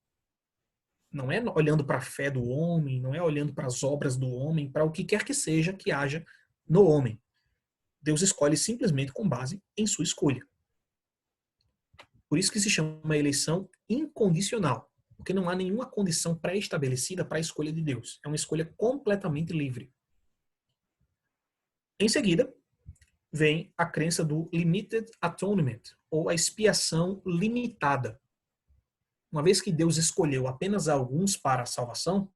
Não é olhando para a fé do homem, não é olhando para as obras do homem, para o que quer que seja que haja no homem. Deus escolhe simplesmente com base em sua escolha. Por isso que se chama eleição incondicional, porque não há nenhuma condição pré-estabelecida para a escolha de Deus. É uma escolha completamente livre. Em seguida, vem a crença do limited atonement, ou a expiação limitada. Uma vez que Deus escolheu apenas alguns para a salvação,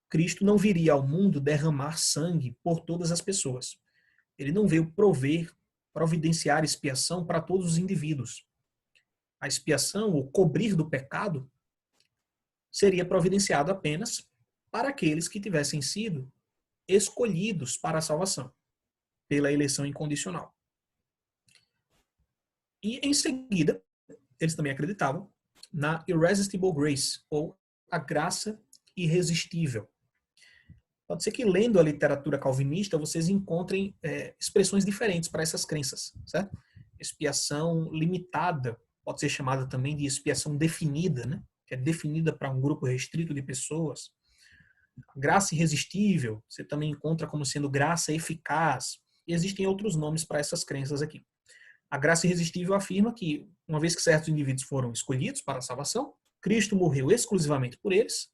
Cristo não viria ao mundo derramar sangue por todas as pessoas. Ele não veio providenciar expiação para todos os indivíduos. A expiação, o cobrir do pecado, seria providenciado apenas para aqueles que tivessem sido escolhidos para a salvação, pela eleição incondicional. E, em seguida, eles também acreditavam na irresistible grace, ou a graça irresistível. Pode ser que, lendo a literatura calvinista, vocês encontrem expressões diferentes para essas crenças, certo? Expiação limitada pode ser chamada também de expiação definida, né? Que é definida para um grupo restrito de pessoas. Graça irresistível, você também encontra como sendo graça eficaz. E existem outros nomes para essas crenças aqui. A graça irresistível afirma que, uma vez que certos indivíduos foram escolhidos para a salvação, Cristo morreu exclusivamente por eles,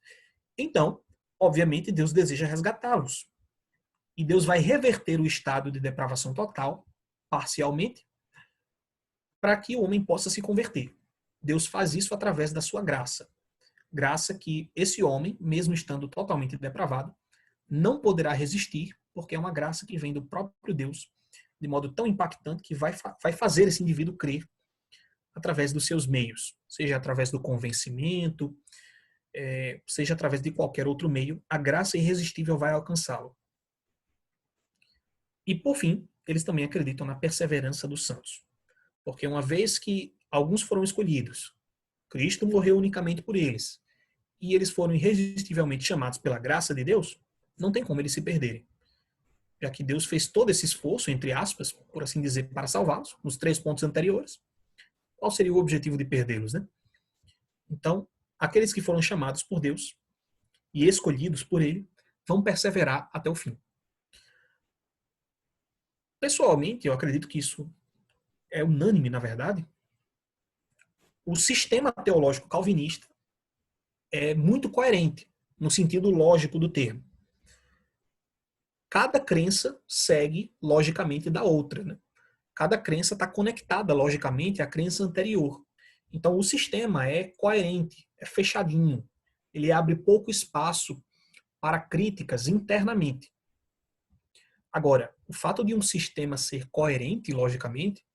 então, obviamente, Deus deseja resgatá-los. E Deus vai reverter o estado de depravação total, parcialmente, para que o homem possa se converter. Deus faz isso através da sua graça. Graça que esse homem, mesmo estando totalmente depravado, não poderá resistir, porque é uma graça que vem do próprio Deus, de modo tão impactante que vai fazer esse indivíduo crer através dos seus meios, seja através do convencimento, seja através de qualquer outro meio, a graça irresistível vai alcançá-lo. E, por fim, eles também acreditam na perseverança dos santos. Porque uma vez que alguns foram escolhidos, Cristo morreu unicamente por eles, e eles foram irresistivelmente chamados pela graça de Deus, não tem como eles se perderem. Já que Deus fez todo esse esforço, entre aspas, por assim dizer, para salvá-los, nos 3 pontos anteriores, qual seria o objetivo de perdê-los, né? Então, aqueles que foram chamados por Deus e escolhidos por Ele vão perseverar até o fim. Pessoalmente, eu acredito que isso é unânime, na verdade. O sistema teológico calvinista é muito coerente, no sentido lógico do termo. Cada crença segue logicamente da outra, né? Cada crença está conectada logicamente à crença anterior. Então o sistema é coerente, é fechadinho. Ele abre pouco espaço para críticas internamente. Agora, o fato de um sistema ser coerente logicamente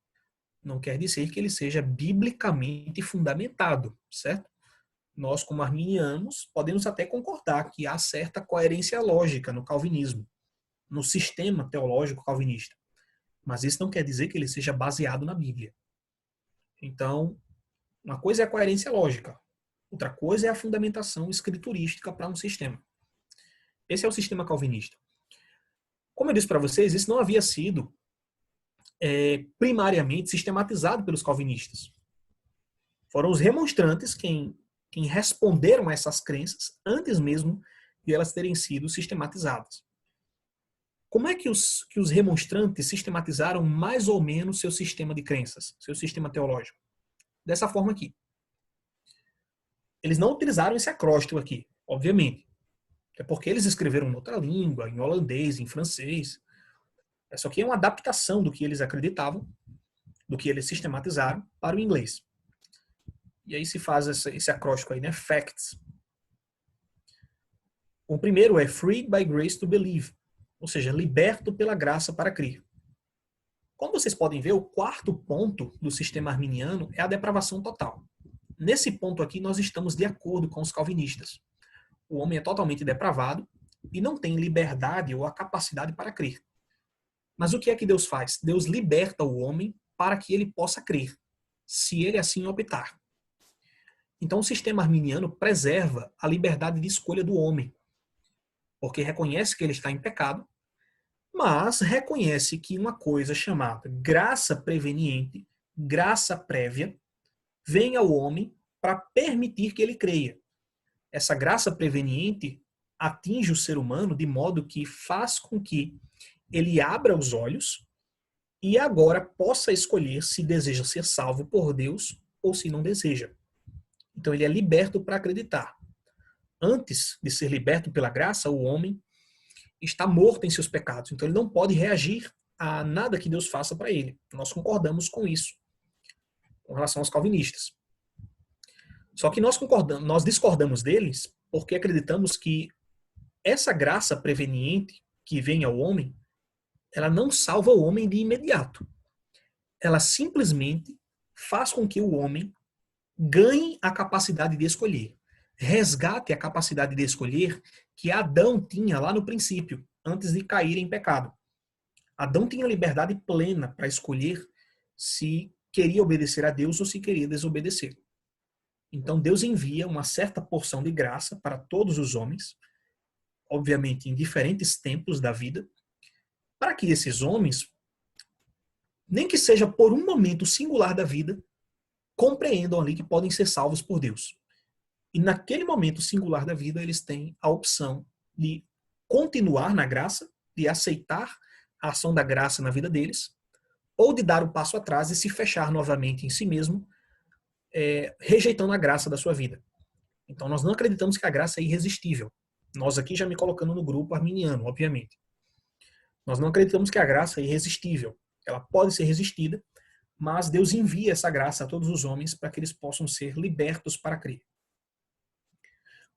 não quer dizer que ele seja biblicamente fundamentado, certo? Nós, como arminianos, podemos até concordar que há certa coerência lógica no calvinismo, no sistema teológico calvinista. Mas isso não quer dizer que ele seja baseado na Bíblia. Então, uma coisa é a coerência lógica, outra coisa é a fundamentação escriturística para um sistema. Esse é o sistema calvinista. Como eu disse para vocês, isso não havia sido primariamente sistematizado pelos calvinistas. Foram os remonstrantes quem responderam a essas crenças antes mesmo de elas terem sido sistematizadas. Como é que os remonstrantes sistematizaram mais ou menos seu sistema de crenças, seu sistema teológico? Dessa forma aqui. Eles não utilizaram esse acróstico aqui, obviamente. É porque eles escreveram em outra língua, em holandês, em francês. Isso aqui é uma adaptação do que eles acreditavam, do que eles sistematizaram para o inglês. E aí se faz esse acróstico aí, né? Facts. O primeiro é freed by grace to believe, ou seja, liberto pela graça para crer. Como vocês podem ver, o quarto ponto do sistema arminiano é a depravação total. Nesse ponto aqui, nós estamos de acordo com os calvinistas. O homem é totalmente depravado e não tem liberdade ou a capacidade para crer. Mas o que é que Deus faz? Deus liberta o homem para que ele possa crer, se ele assim optar. Então o sistema arminiano preserva a liberdade de escolha do homem, porque reconhece que ele está em pecado, mas reconhece que uma coisa chamada graça preveniente, graça prévia, vem ao homem para permitir que ele creia. Essa graça preveniente atinge o ser humano de modo que faz com que ele abra os olhos e agora possa escolher se deseja ser salvo por Deus ou se não deseja. Então ele é liberto para acreditar. Antes de ser liberto pela graça, o homem está morto em seus pecados. Então ele não pode reagir a nada que Deus faça para ele. Nós concordamos com isso, com relação aos calvinistas. Só que nós discordamos deles porque acreditamos que essa graça preveniente que vem ao homem, ela não salva o homem de imediato. Ela simplesmente faz com que o homem ganhe a capacidade de escolher. Resgate a capacidade de escolher que Adão tinha lá no princípio, antes de cair em pecado. Adão tinha liberdade plena para escolher se queria obedecer a Deus ou se queria desobedecer. Então Deus envia uma certa porção de graça para todos os homens, obviamente em diferentes tempos da vida, para que esses homens, nem que seja por um momento singular da vida, compreendam ali que podem ser salvos por Deus. E naquele momento singular da vida, eles têm a opção de continuar na graça, de aceitar a ação da graça na vida deles, ou de dar um passo atrás e se fechar novamente em si mesmo, rejeitando a graça da sua vida. Então nós não acreditamos que a graça é irresistível. Nós aqui já me colocando no grupo arminiano, obviamente. Nós não acreditamos que a graça é irresistível. Ela pode ser resistida, mas Deus envia essa graça a todos os homens para que eles possam ser libertos para crer.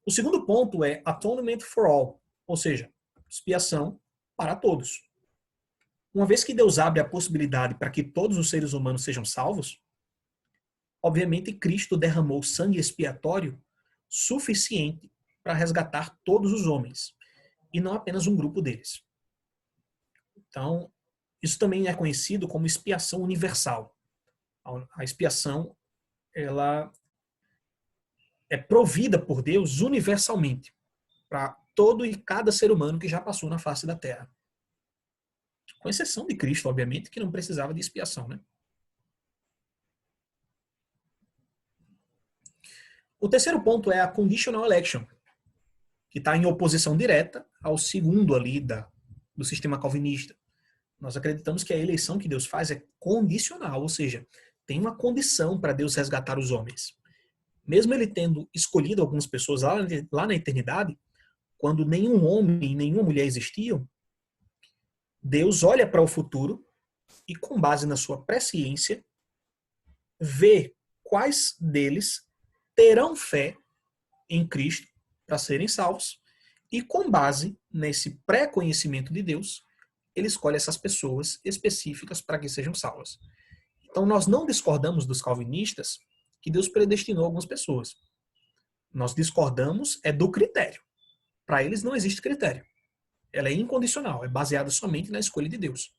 O segundo ponto é atonement for all, ou seja, expiação para todos. Uma vez que Deus abre a possibilidade para que todos os seres humanos sejam salvos, obviamente Cristo derramou sangue expiatório suficiente para resgatar todos os homens, e não apenas um grupo deles. Então, isso também é conhecido como expiação universal. A expiação, ela é provida por Deus universalmente para todo e cada ser humano que já passou na face da Terra. Com exceção de Cristo, obviamente, que não precisava de expiação, né? O terceiro ponto é a conditional election, que está em oposição direta ao segundo ali do sistema calvinista. Nós acreditamos que a eleição que Deus faz é condicional, ou seja, tem uma condição para Deus resgatar os homens. mesmo ele tendo escolhido algumas pessoas lá na eternidade, quando nenhum homem e nenhuma mulher existiam, Deus olha para o futuro e, com base na sua presciência, vê quais deles terão fé em Cristo para serem salvos, e com base nesse pré-conhecimento de Deus, ele escolhe essas pessoas específicas para que sejam salvas. Então nós não discordamos dos calvinistas que Deus predestinou algumas pessoas. Nós discordamos do critério. Para eles não existe critério. Ela é incondicional, é baseada somente na escolha de Deus.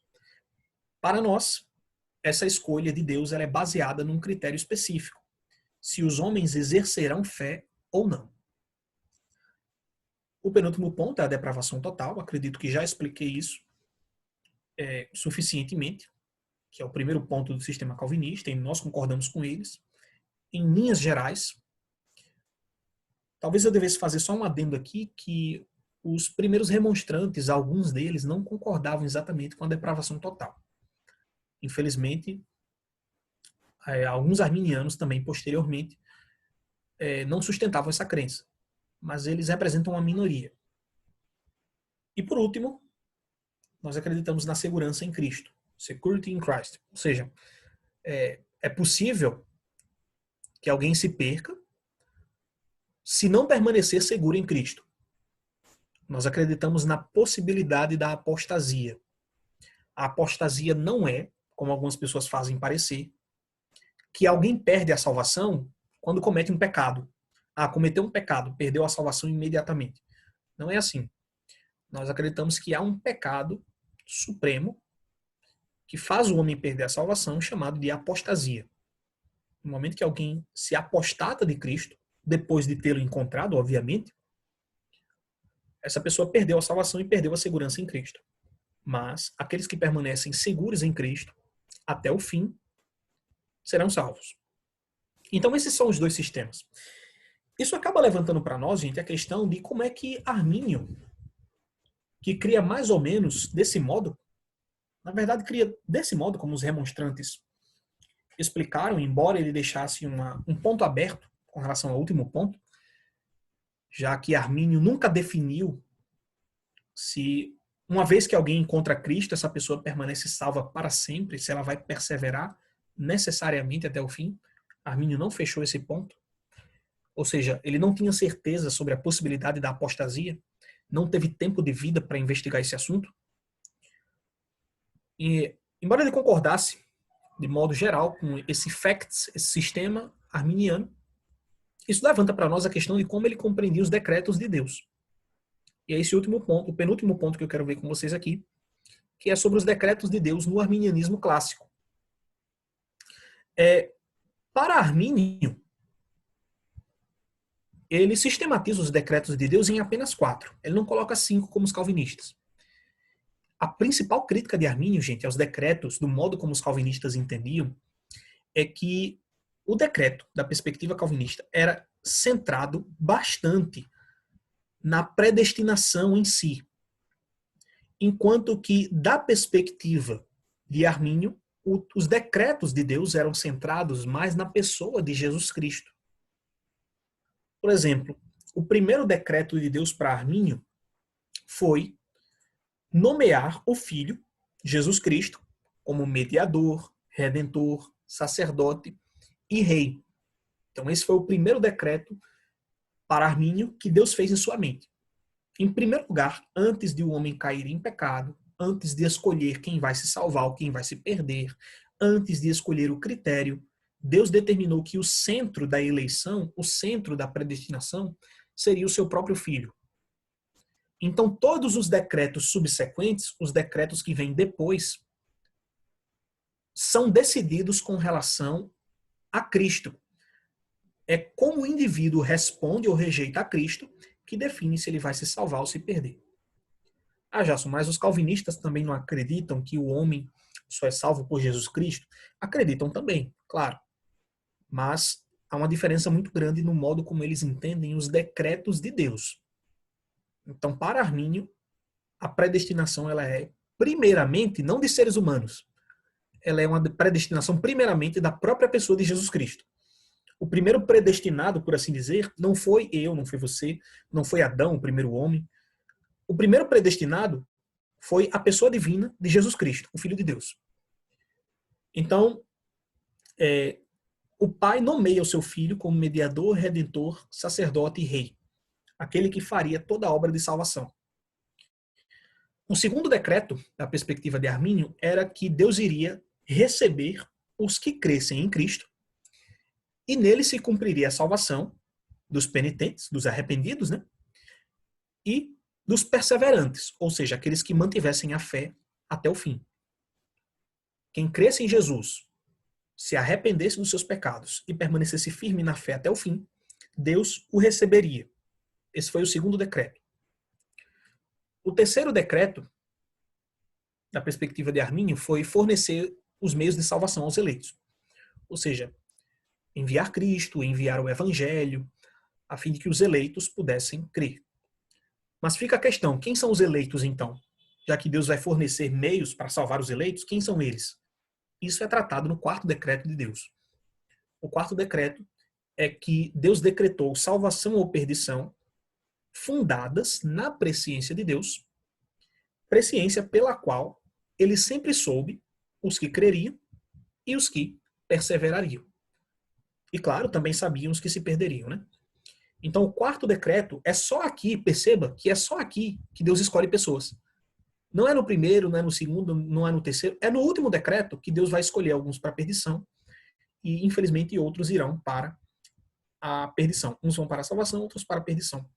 Para nós, essa escolha de Deus ela é baseada num critério específico. Se os homens exercerão fé ou não. O penúltimo ponto é a depravação total. Acredito que já expliquei isso suficientemente, que é o primeiro ponto do sistema calvinista, e nós concordamos com eles. Em linhas gerais, talvez eu devesse fazer só um adendo aqui, que os primeiros remonstrantes, alguns deles, não concordavam exatamente com a depravação total. Infelizmente, alguns arminianos também, posteriormente, não sustentavam essa crença. Mas eles representam uma minoria. E por último, nós acreditamos na segurança em Cristo. Security in Christ. Ou seja, é possível que alguém se perca se não permanecer seguro em Cristo. Nós acreditamos na possibilidade da apostasia. A apostasia não é, como algumas pessoas fazem parecer, que alguém perde a salvação quando comete um pecado. Cometeu um pecado, perdeu a salvação imediatamente. Não é assim. Nós acreditamos que há um pecado supremo que faz o homem perder a salvação, chamado de apostasia. No momento que alguém se apostata de Cristo, depois de tê-lo encontrado, obviamente, essa pessoa perdeu a salvação e perdeu a segurança em Cristo. Mas aqueles que permanecem seguros em Cristo até o fim serão salvos. Então esses são os dois sistemas. Isso acaba levantando para nós, gente, a questão de como é que Armínio, que cria mais ou menos desse modo, na verdade cria desse modo como os remonstrantes explicaram, embora ele deixasse um ponto aberto com relação ao último ponto, já que Armínio nunca definiu se, uma vez que alguém encontra Cristo, essa pessoa permanece salva para sempre, se ela vai perseverar necessariamente até o fim. Armínio não fechou esse ponto. Ou seja, ele não tinha certeza sobre a possibilidade da apostasia, não teve tempo de vida para investigar esse assunto. E, embora ele concordasse, de modo geral, com esse facts, esse sistema arminiano, isso levanta para nós a questão de como ele compreendia os decretos de Deus. E é esse último ponto, o penúltimo ponto que eu quero ver com vocês aqui, que é sobre os decretos de Deus no arminianismo clássico. Para Armínio, ele sistematiza os decretos de Deus em apenas 4. Ele não coloca 5 como os calvinistas. A principal crítica de Armínio, gente, aos decretos, do modo como os calvinistas entendiam, é que o decreto, da perspectiva calvinista, era centrado bastante na predestinação em si. Enquanto que, da perspectiva de Armínio, os decretos de Deus eram centrados mais na pessoa de Jesus Cristo. Por exemplo, o primeiro decreto de Deus para Armínio foi nomear o Filho, Jesus Cristo, como mediador, redentor, sacerdote e rei. Então esse foi o primeiro decreto para Armínio que Deus fez em sua mente. Em primeiro lugar, antes de o homem cair em pecado, antes de escolher quem vai se salvar ou quem vai se perder, antes de escolher o critério, Deus determinou que o centro da eleição, o centro da predestinação, seria o seu próprio Filho. Então, todos os decretos subsequentes, os decretos que vêm depois, são decididos com relação a Cristo. É como o indivíduo responde ou rejeita a Cristo que define se ele vai se salvar ou se perder. Jason, mas os calvinistas também não acreditam que o homem só é salvo por Jesus Cristo? Acreditam também, claro. Mas há uma diferença muito grande no modo como eles entendem os decretos de Deus. Então, para Armínio, a predestinação ela é, primeiramente, não de seres humanos. Ela é uma predestinação, primeiramente, da própria pessoa de Jesus Cristo. O primeiro predestinado, por assim dizer, não foi eu, não foi você, não foi Adão, o primeiro homem. O primeiro predestinado foi a pessoa divina de Jesus Cristo, o Filho de Deus. Então, o Pai nomeia o seu Filho como mediador, redentor, sacerdote e rei, aquele que faria toda a obra de salvação. O segundo decreto, da perspectiva de Armínio, era que Deus iria receber os que crescem em Cristo e nele se cumpriria a salvação dos penitentes, dos arrependidos, né? E dos perseverantes, ou seja, aqueles que mantivessem a fé até o fim. Quem cresce em Jesus, se arrependesse dos seus pecados e permanecesse firme na fé até o fim, Deus o receberia. Esse foi o segundo decreto. O terceiro decreto, da perspectiva de Armínio, foi fornecer os meios de salvação aos eleitos. Ou seja, enviar Cristo, enviar o Evangelho, a fim de que os eleitos pudessem crer. Mas fica a questão, quem são os eleitos então? Já que Deus vai fornecer meios para salvar os eleitos, quem são eles? Isso é tratado no quarto decreto de Deus. O quarto decreto é que Deus decretou salvação ou perdição fundadas na presciência de Deus, presciência pela qual ele sempre soube os que creriam e os que perseverariam. E claro, também sabiam os que se perderiam, né? Então o quarto decreto é só aqui, perceba que é só aqui que Deus escolhe pessoas. Não é no primeiro, não é no segundo, não é no terceiro, é no último decreto que Deus vai escolher alguns para a perdição e infelizmente outros irão para a perdição. Uns vão para a salvação, outros para a perdição.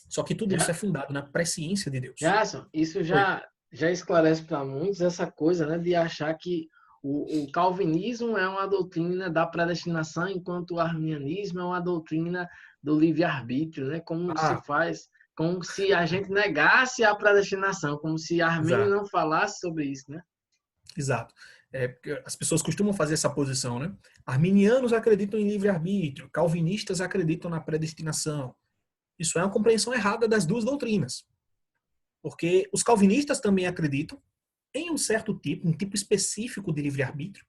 Só que tudo isso é fundado na presciência de Deus. Jason, isso já esclarece para muitos essa coisa, né, de achar que o calvinismo é uma doutrina da predestinação, enquanto o arminianismo é uma doutrina do livre-arbítrio, né? Como se faz, como se a gente negasse a predestinação, como se Armínio não falasse sobre isso, né? Exato. As pessoas costumam fazer essa posição, né? Arminianos acreditam em livre-arbítrio, calvinistas acreditam na predestinação. Isso é uma compreensão errada das duas doutrinas. Porque os calvinistas também acreditam em um certo tipo, um tipo específico de livre-arbítrio,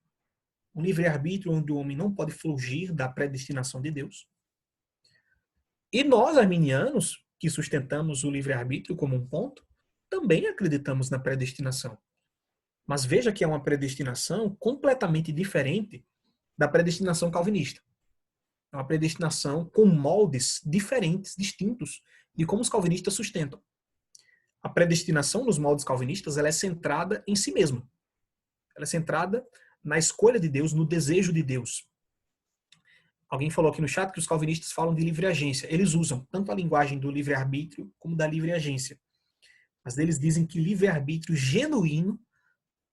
um livre-arbítrio onde o homem não pode fugir da predestinação de Deus. E nós, arminianos, que sustentamos o livre-arbítrio como um ponto, também acreditamos na predestinação. Mas veja que é uma predestinação completamente diferente da predestinação calvinista. É uma predestinação com moldes diferentes, distintos, de como os calvinistas sustentam. A predestinação nos moldes calvinistas ela é centrada em si mesma. Ela é centrada na escolha de Deus, no desejo de Deus. Alguém falou aqui no chat que os calvinistas falam de livre agência. Eles usam tanto a linguagem do livre-arbítrio como da livre agência. Mas eles dizem que livre-arbítrio genuíno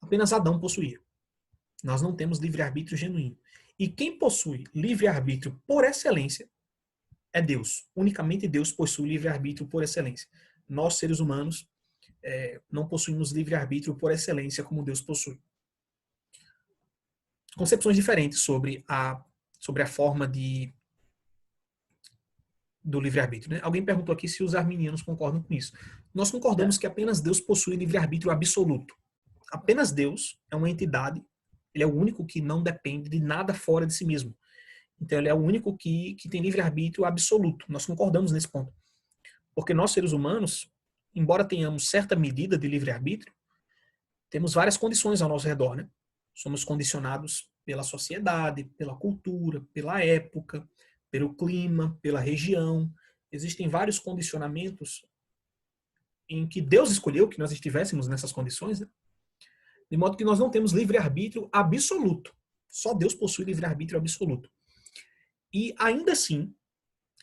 apenas Adão possuía. Nós não temos livre-arbítrio genuíno. E quem possui livre-arbítrio por excelência é Deus. Unicamente Deus possui livre-arbítrio por excelência. Nós, seres humanos, não possuímos livre-arbítrio por excelência como Deus possui. Concepções diferentes sobre a forma do livre-arbítrio. Né? Alguém perguntou aqui se os arminianos concordam com isso. Nós concordamos que apenas Deus possui livre-arbítrio absoluto. Apenas Deus é uma entidade, ele é o único que não depende de nada fora de si mesmo. Então ele é o único que tem livre-arbítrio absoluto. Nós concordamos nesse ponto. Porque nós, seres humanos, embora tenhamos certa medida de livre-arbítrio, temos várias condições ao nosso redor. Né? Somos condicionados pela sociedade, pela cultura, pela época, pelo clima, pela região. Existem vários condicionamentos em que Deus escolheu que nós estivéssemos nessas condições, né? De modo que nós não temos livre-arbítrio absoluto. Só Deus possui livre-arbítrio absoluto. E ainda assim,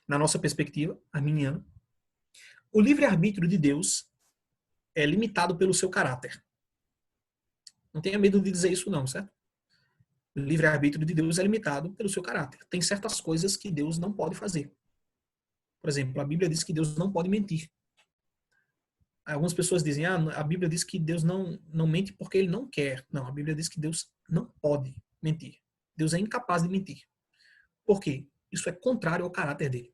na nossa perspectiva arminiana, o livre-arbítrio de Deus é limitado pelo seu caráter. Não tenha medo de dizer isso não, certo? O livre-arbítrio de Deus é limitado pelo seu caráter. Tem certas coisas que Deus não pode fazer. Por exemplo, a Bíblia diz que Deus não pode mentir. Algumas pessoas dizem, a Bíblia diz que Deus não mente porque ele não quer. Não, a Bíblia diz que Deus não pode mentir. Deus é incapaz de mentir. Por quê? Isso é contrário ao caráter dele.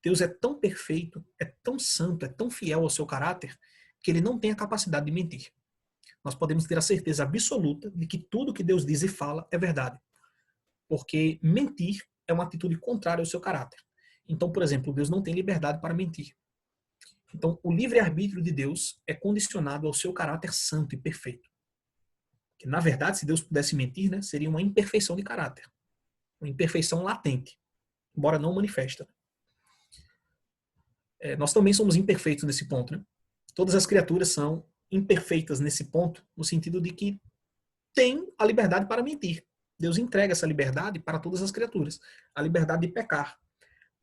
Deus é tão perfeito, é tão santo, é tão fiel ao seu caráter, que ele não tem a capacidade de mentir. Nós podemos ter a certeza absoluta de que tudo que Deus diz e fala é verdade. Porque mentir é uma atitude contrária ao seu caráter. Então, por exemplo, Deus não tem liberdade para mentir. Então, o livre-arbítrio de Deus é condicionado ao seu caráter santo e perfeito. Que, na verdade, se Deus pudesse mentir, né, seria uma imperfeição de caráter. Uma imperfeição latente, embora não manifesta. Nós também somos imperfeitos nesse ponto. Né? Todas as criaturas são imperfeitas nesse ponto, no sentido de que tem a liberdade para mentir. Deus entrega essa liberdade para todas as criaturas. A liberdade de pecar.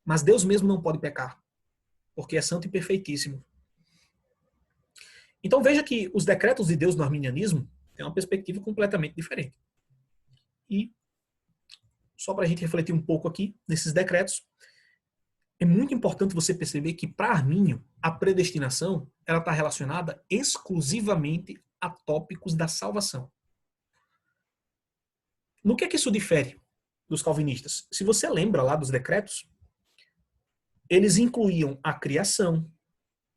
Mas Deus mesmo não pode pecar, porque é santo e perfeitíssimo. Então veja que os decretos de Deus no arminianismo têm uma perspectiva completamente diferente. E, só para a gente refletir um pouco aqui nesses decretos, é muito importante você perceber que, para Armínio, a predestinação ela está relacionada exclusivamente a tópicos da salvação. No que é que isso difere dos calvinistas? Se você lembra lá dos decretos, eles incluíam a criação,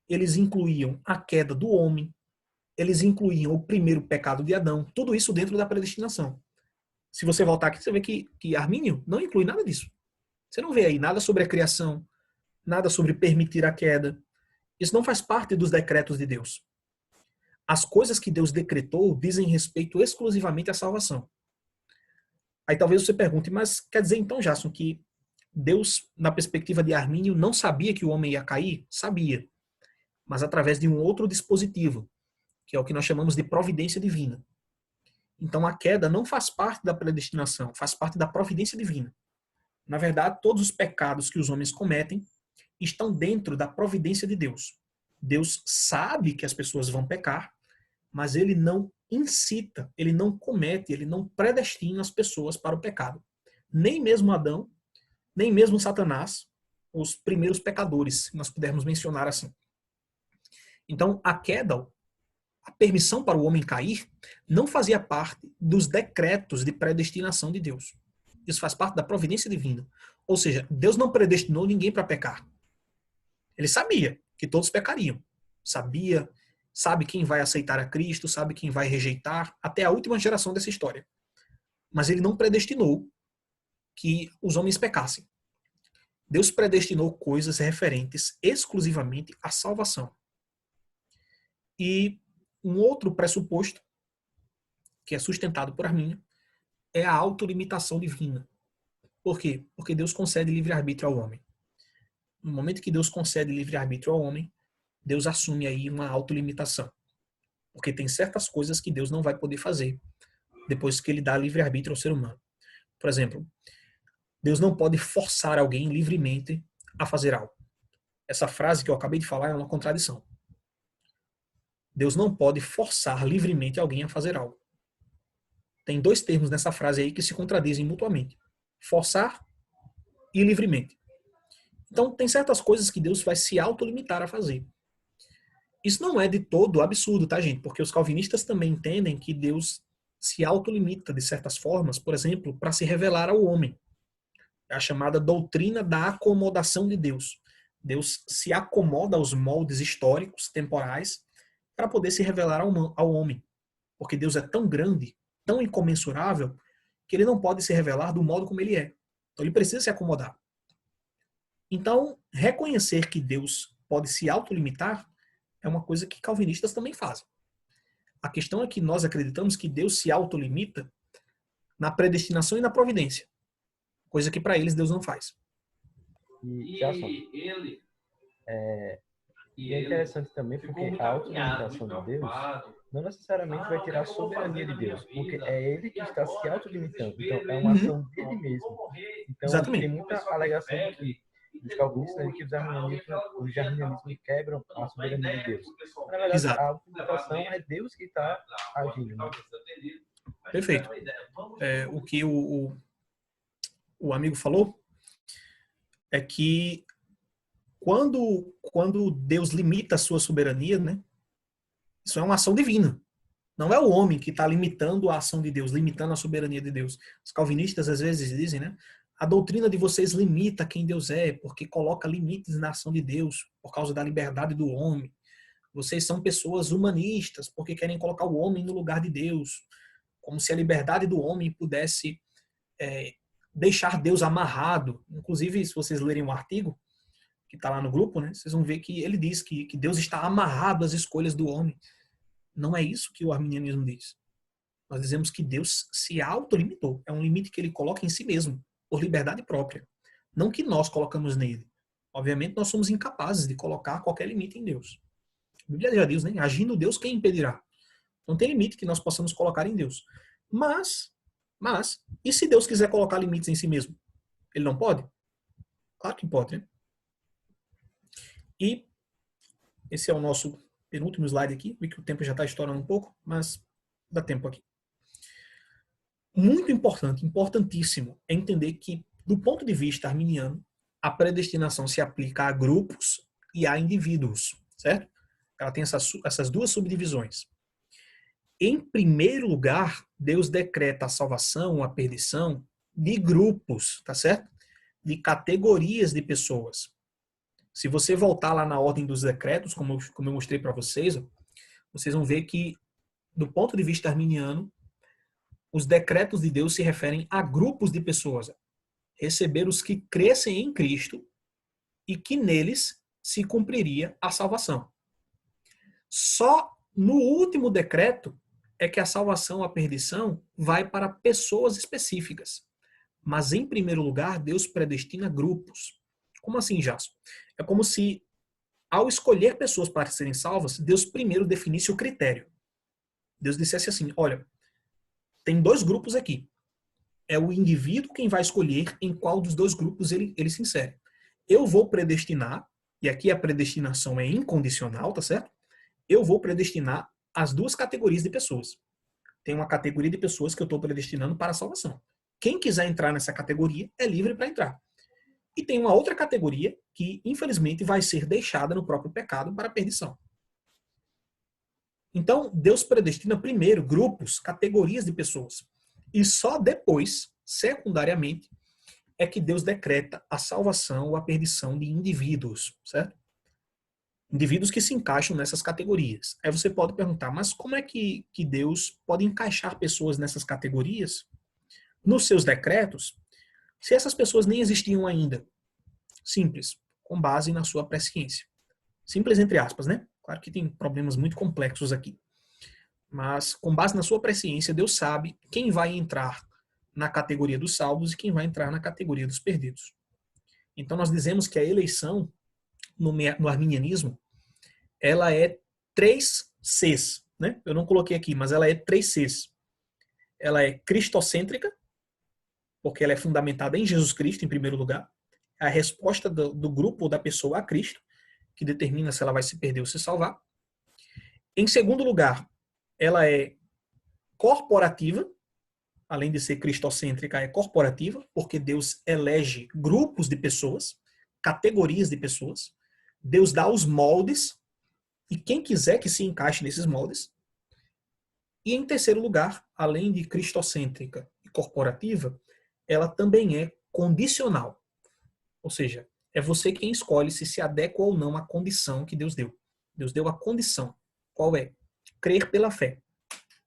eles incluíam a queda do homem, eles incluíam o primeiro pecado de Adão, tudo isso dentro da predestinação. Se você voltar aqui, você vê que Armínio não inclui nada disso. Você não vê aí nada sobre a criação, nada sobre permitir a queda. Isso não faz parte dos decretos de Deus. As coisas que Deus decretou dizem respeito exclusivamente à salvação. Aí talvez você pergunte, mas quer dizer então, Jason, que Deus, na perspectiva de Armínio, não sabia que o homem ia cair? Sabia. Mas através de um outro dispositivo, que é o que nós chamamos de providência divina. Então a queda não faz parte da predestinação, faz parte da providência divina. Na verdade, todos os pecados que os homens cometem estão dentro da providência de Deus. Deus sabe que as pessoas vão pecar, mas ele não incita, ele não comete, ele não predestina as pessoas para o pecado. Nem mesmo Adão, nem mesmo Satanás, os primeiros pecadores, se nós pudermos mencionar assim. Então, a queda, a permissão para o homem cair, não fazia parte dos decretos de predestinação de Deus. Isso faz parte da providência divina. Ou seja, Deus não predestinou ninguém para pecar. Ele sabia que todos pecariam. Sabe quem vai aceitar a Cristo, sabe quem vai rejeitar, até a última geração dessa história. Mas ele não predestinou que os homens pecassem. Deus predestinou coisas referentes exclusivamente à salvação. E um outro pressuposto, que é sustentado por Armínio, é a autolimitação divina. Por quê? Porque Deus concede livre-arbítrio ao homem. No momento que Deus concede livre-arbítrio ao homem, Deus assume aí uma autolimitação. Porque tem certas coisas que Deus não vai poder fazer depois que ele dá livre-arbítrio ao ser humano. Por exemplo, Deus não pode forçar alguém livremente a fazer algo. Essa frase que eu acabei de falar é uma contradição. Deus não pode forçar livremente alguém a fazer algo. Tem dois termos nessa frase aí que se contradizem mutuamente. Forçar e livremente. Então, tem certas coisas que Deus vai se autolimitar a fazer. Isso não é de todo absurdo, tá, gente? Porque os calvinistas também entendem que Deus se autolimita de certas formas, por exemplo, para se revelar ao homem. É a chamada doutrina da acomodação de Deus. Deus se acomoda aos moldes históricos, temporais, para poder se revelar ao homem. Porque Deus é tão grande, tão incomensurável, que ele não pode se revelar do modo como ele é. Então ele precisa se acomodar. Então, reconhecer que Deus pode se autolimitar é uma coisa que calvinistas também fazem. A questão é que nós acreditamos que Deus se autolimita na predestinação e na providência. Coisa que para eles Deus não faz. E é interessante também porque a autolimitação de Deus não necessariamente vai tirar a soberania de Deus, porque é ele que está se autolimitando. Então, é uma ação dele mesmo. Então, Exatamente. tem muita alegação dos calvinistas de que os arminianismos quebram a soberania de Deus. Na verdade, Exato. a autolimitação é Deus que está agindo. Né? Perfeito. O que o amigo falou é que quando Deus limita a sua soberania, né, isso é uma ação divina. Não é o homem que está limitando a ação de Deus, limitando a soberania de Deus. Os calvinistas às vezes dizem, né, a doutrina de vocês limita quem Deus é, porque coloca limites na ação de Deus, por causa da liberdade do homem. Vocês são pessoas humanistas, porque querem colocar o homem no lugar de Deus, como se a liberdade do homem pudesse deixar Deus amarrado. Inclusive, se vocês lerem o artigo que está lá no grupo, né, vocês vão ver que ele diz que Deus está amarrado às escolhas do homem. Não é isso que o arminianismo diz. Nós dizemos que Deus se autolimitou. É um limite que ele coloca em si mesmo, por liberdade própria. Não que nós colocamos nele. Obviamente, nós somos incapazes de colocar qualquer limite em Deus. A Bíblia já diz, né? Agindo Deus, quem impedirá? Não tem limite que nós possamos colocar em Deus. Mas, e se Deus quiser colocar limites em si mesmo? Ele não pode? Claro que pode, né? E esse é o nosso penúltimo slide aqui. Vi que o tempo já está estourando um pouco, mas dá tempo aqui. Muito importante, importantíssimo, é entender que, do ponto de vista arminiano, a predestinação se aplica a grupos e a indivíduos, certo? Ela tem essas duas subdivisões. Em primeiro lugar, Deus decreta a salvação, a perdição de grupos, tá certo? De categorias de pessoas. Se você voltar lá na ordem dos decretos, como eu mostrei para vocês, vocês vão ver que, do ponto de vista arminiano, os decretos de Deus se referem a grupos de pessoas. Receber os que crescem em Cristo e que neles se cumpriria a salvação. Só no último decreto é que a salvação, a perdição, vai para pessoas específicas. Mas, em primeiro lugar, Deus predestina grupos. Como assim, Jasso? É como se, ao escolher pessoas para serem salvas, Deus primeiro definisse o critério. Deus dissesse assim, olha, tem dois grupos aqui. É o indivíduo quem vai escolher em qual dos dois grupos ele se insere. Eu vou predestinar, e aqui a predestinação é incondicional, tá certo? Eu vou predestinar as duas categorias de pessoas. Tem uma categoria de pessoas que eu estou predestinando para a salvação. Quem quiser entrar nessa categoria é livre para entrar. E tem uma outra categoria que, infelizmente, vai ser deixada no próprio pecado para a perdição. Então, Deus predestina primeiro grupos, categorias de pessoas. E só depois, secundariamente, é que Deus decreta a salvação ou a perdição de indivíduos, certo? Indivíduos que se encaixam nessas categorias. Aí você pode perguntar, mas como é que Deus pode encaixar pessoas nessas categorias nos seus decretos, se essas pessoas nem existiam ainda? Simples, com base na sua presciência. Simples entre aspas, né? Claro que tem problemas muito complexos aqui. Mas, com base na sua presciência, Deus sabe quem vai entrar na categoria dos salvos e quem vai entrar na categoria dos perdidos. Então, nós dizemos que a eleição, no arminianismo, ela é 3 Cs, né? Eu não coloquei aqui, mas ela é 3 Cs. Ela é cristocêntrica, porque ela é fundamentada em Jesus Cristo, em primeiro lugar. A resposta do grupo ou da pessoa a Cristo, que determina se ela vai se perder ou se salvar. Em segundo lugar, ela é corporativa, além de ser cristocêntrica, é corporativa, porque Deus elege grupos de pessoas, categorias de pessoas. Deus dá os moldes, e quem quiser que se encaixe nesses moldes. E em terceiro lugar, além de cristocêntrica e corporativa, ela também é condicional. Ou seja, é você quem escolhe se adequa ou não à condição que Deus deu. Deus deu a condição. Qual é? Crer pela fé.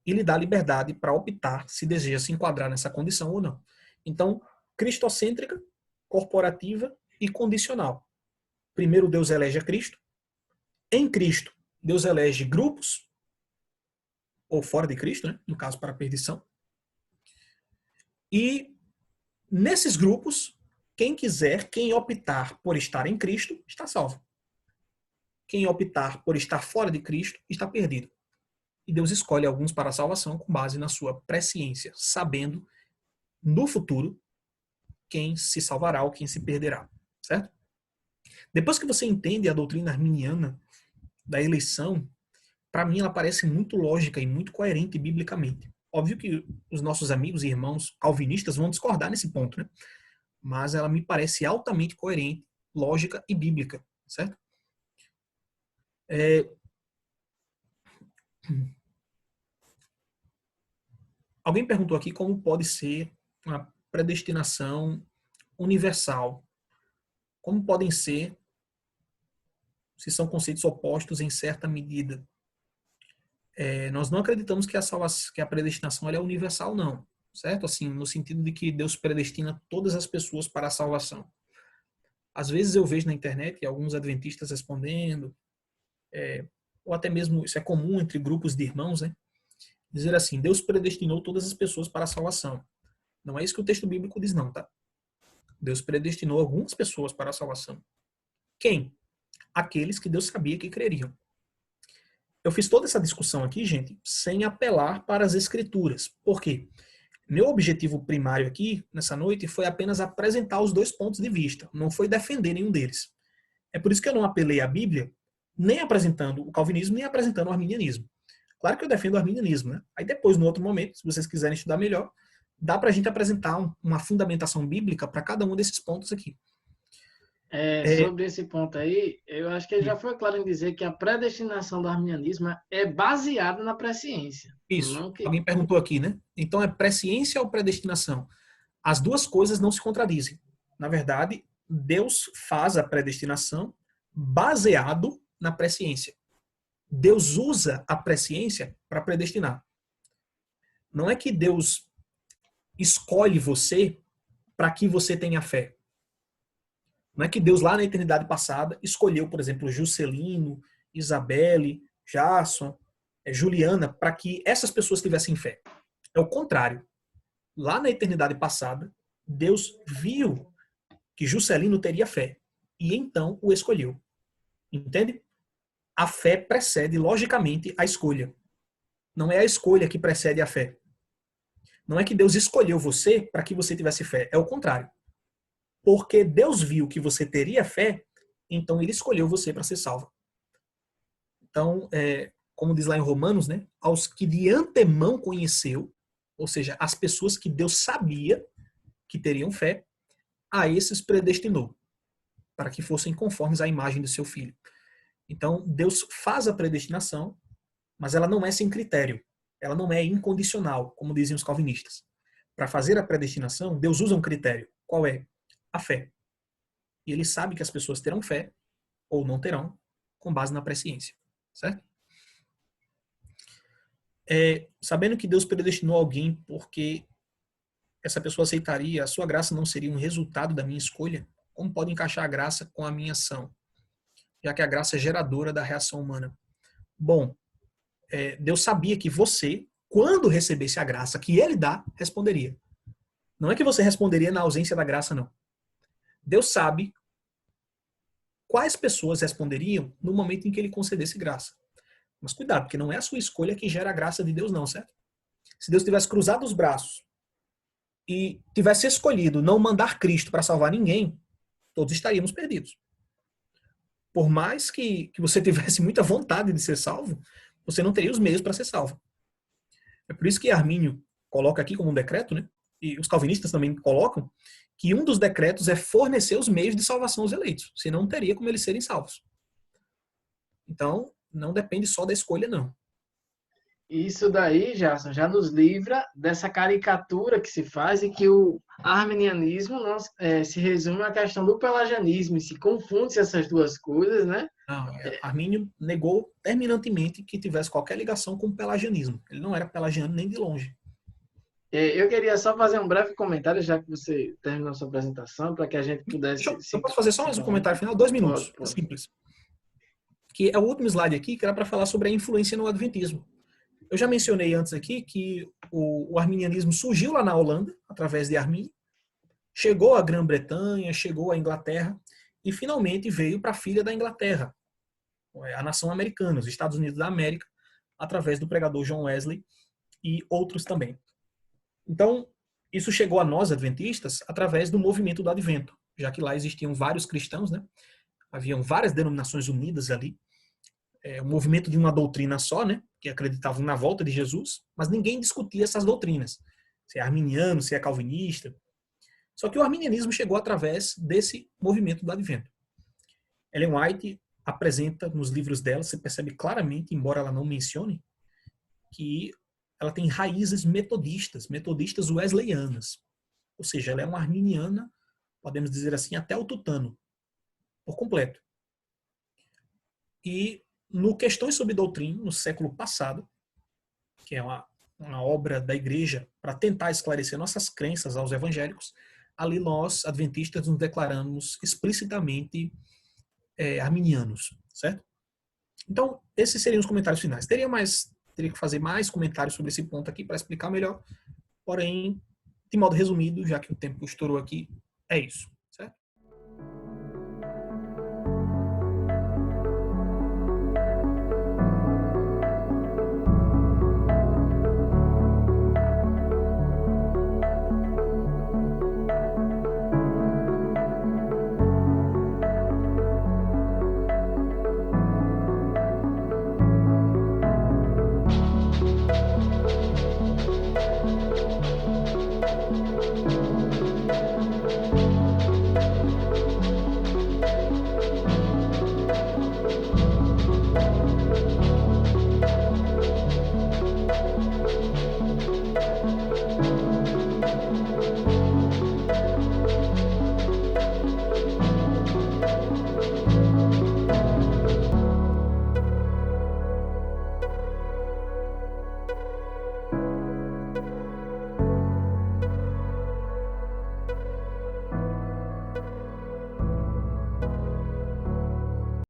E lhe dá liberdade para optar se deseja se enquadrar nessa condição ou não. Então, cristocêntrica, corporativa e condicional. Primeiro, Deus elege a Cristo. Em Cristo, Deus elege grupos, ou fora de Cristo, né? No caso, para a perdição. E nesses grupos, quem quiser, quem optar por estar em Cristo, está salvo. Quem optar por estar fora de Cristo, está perdido. E Deus escolhe alguns para a salvação com base na sua presciência, sabendo no futuro quem se salvará ou quem se perderá, certo? Depois que você entende a doutrina arminiana da eleição, para mim ela parece muito lógica e muito coerente biblicamente. Óbvio que os nossos amigos e irmãos calvinistas vão discordar nesse ponto, né? Mas ela me parece altamente coerente, lógica e bíblica, certo? Alguém perguntou aqui como pode ser uma predestinação universal. Como podem ser, se são conceitos opostos em certa medida. Nós não acreditamos que a predestinação ela é universal, não. certo? Assim, no sentido de que Deus predestina todas as pessoas para a salvação. Às vezes eu vejo na internet alguns adventistas respondendo, ou até mesmo isso é comum entre grupos de irmãos, né? Dizer assim, Deus predestinou todas as pessoas para a salvação. Não é isso que o texto bíblico diz não, tá? Deus predestinou algumas pessoas para a salvação. Quem? Aqueles que Deus sabia que creriam. Eu fiz toda essa discussão aqui, gente, sem apelar para as escrituras. Por quê? Meu objetivo primário aqui, nessa noite, foi apenas apresentar os dois pontos de vista. Não foi defender nenhum deles. É por isso que eu não apelei à Bíblia, nem apresentando o calvinismo, nem apresentando o arminianismo. Claro que eu defendo o arminianismo, né? Aí depois, no outro momento, se vocês quiserem estudar melhor, dá para a gente apresentar uma fundamentação bíblica para cada um desses pontos aqui. Sobre esse ponto aí, eu acho que ele já foi claro em dizer que a predestinação do arminianismo é baseada na presciência. Isso. Que... Alguém perguntou aqui, né? Então é presciência ou predestinação? As duas coisas não se contradizem. Na verdade, Deus faz a predestinação baseado na presciência. Deus usa a presciência para predestinar. Não é que Deus escolhe você para que você tenha fé. Não é que Deus, lá na eternidade passada, escolheu, por exemplo, Juscelino, Isabelle, Jason, Juliana, para que essas pessoas tivessem fé. É o contrário. Lá na eternidade passada, Deus viu que Juscelino teria fé. E então o escolheu. Entende? A fé precede, logicamente, a escolha. Não é a escolha que precede a fé. Não é que Deus escolheu você para que você tivesse fé. É o contrário. Porque Deus viu que você teria fé, então ele escolheu você para ser salvo. Então, como diz lá em Romanos, né, aos que de antemão conheceu, ou seja, as pessoas que Deus sabia que teriam fé, a esses predestinou, para que fossem conformes à imagem do seu filho. Então, Deus faz a predestinação, mas ela não é sem critério. Ela não é incondicional, como dizem os calvinistas. Para fazer a predestinação, Deus usa um critério. Qual é? A fé. E ele sabe que as pessoas terão fé, ou não terão, com base na presciência. Certo? Sabendo que Deus predestinou alguém porque essa pessoa aceitaria, a sua graça não seria um resultado da minha escolha, como pode encaixar a graça com a minha ação? Já que a graça é geradora da reação humana. Bom, Deus sabia que você, quando recebesse a graça que ele dá, responderia. Não é que você responderia na ausência da graça, não. Deus sabe quais pessoas responderiam no momento em que ele concedesse graça. Mas cuidado, porque não é a sua escolha que gera a graça de Deus, não, certo? Se Deus tivesse cruzado os braços e tivesse escolhido não mandar Cristo para salvar ninguém, todos estaríamos perdidos. Por mais que você tivesse muita vontade de ser salvo, você não teria os meios para ser salvo. É por isso que Armínio coloca aqui como um decreto, né? E os calvinistas também colocam, que um dos decretos é fornecer os meios de salvação aos eleitos, senão não teria como eles serem salvos. Então, não depende só da escolha, não. Isso daí, Jason, já nos livra dessa caricatura que se faz e que o arminianismo se resume à questão do pelagianismo, e se confunde essas duas coisas, né? Não, Armínio negou terminantemente que tivesse qualquer ligação com o pelagianismo. Ele não era pelagiano nem de longe. Eu queria só fazer um breve comentário, já que você terminou a sua apresentação, para que a gente pudesse... Eu posso fazer só mais um comentário final? 2 minutos. Pode. Simples. Que é o último slide aqui, que era para falar sobre a influência no adventismo. Eu já mencionei antes aqui que o arminianismo surgiu lá na Holanda, através de Arminio, chegou à Grã-Bretanha, chegou à Inglaterra, e finalmente veio para a filha da Inglaterra, a nação americana, os Estados Unidos da América, através do pregador John Wesley e outros também. Então, isso chegou a nós, adventistas, através do movimento do Advento, já que lá existiam vários cristãos, né? Haviam várias denominações unidas ali, um movimento de uma doutrina só, né? Que acreditavam na volta de Jesus, mas ninguém discutia essas doutrinas, se é arminiano, se é calvinista. Só que o arminianismo chegou através desse movimento do Advento. Ellen White apresenta nos livros dela, você percebe claramente, embora ela não mencione, que ela tem raízes metodistas wesleyanas. Ou seja, ela é uma arminiana, podemos dizer assim, até o tutano, por completo. E no Questões sobre Doutrina, no século passado, que é uma obra da igreja para tentar esclarecer nossas crenças aos evangélicos, ali nós, adventistas, nos declaramos explicitamente arminianos, certo? Então, esses seriam os comentários finais. Teria que fazer mais comentários sobre esse ponto aqui para explicar melhor, porém, de modo resumido, já que o tempo estourou aqui, é isso.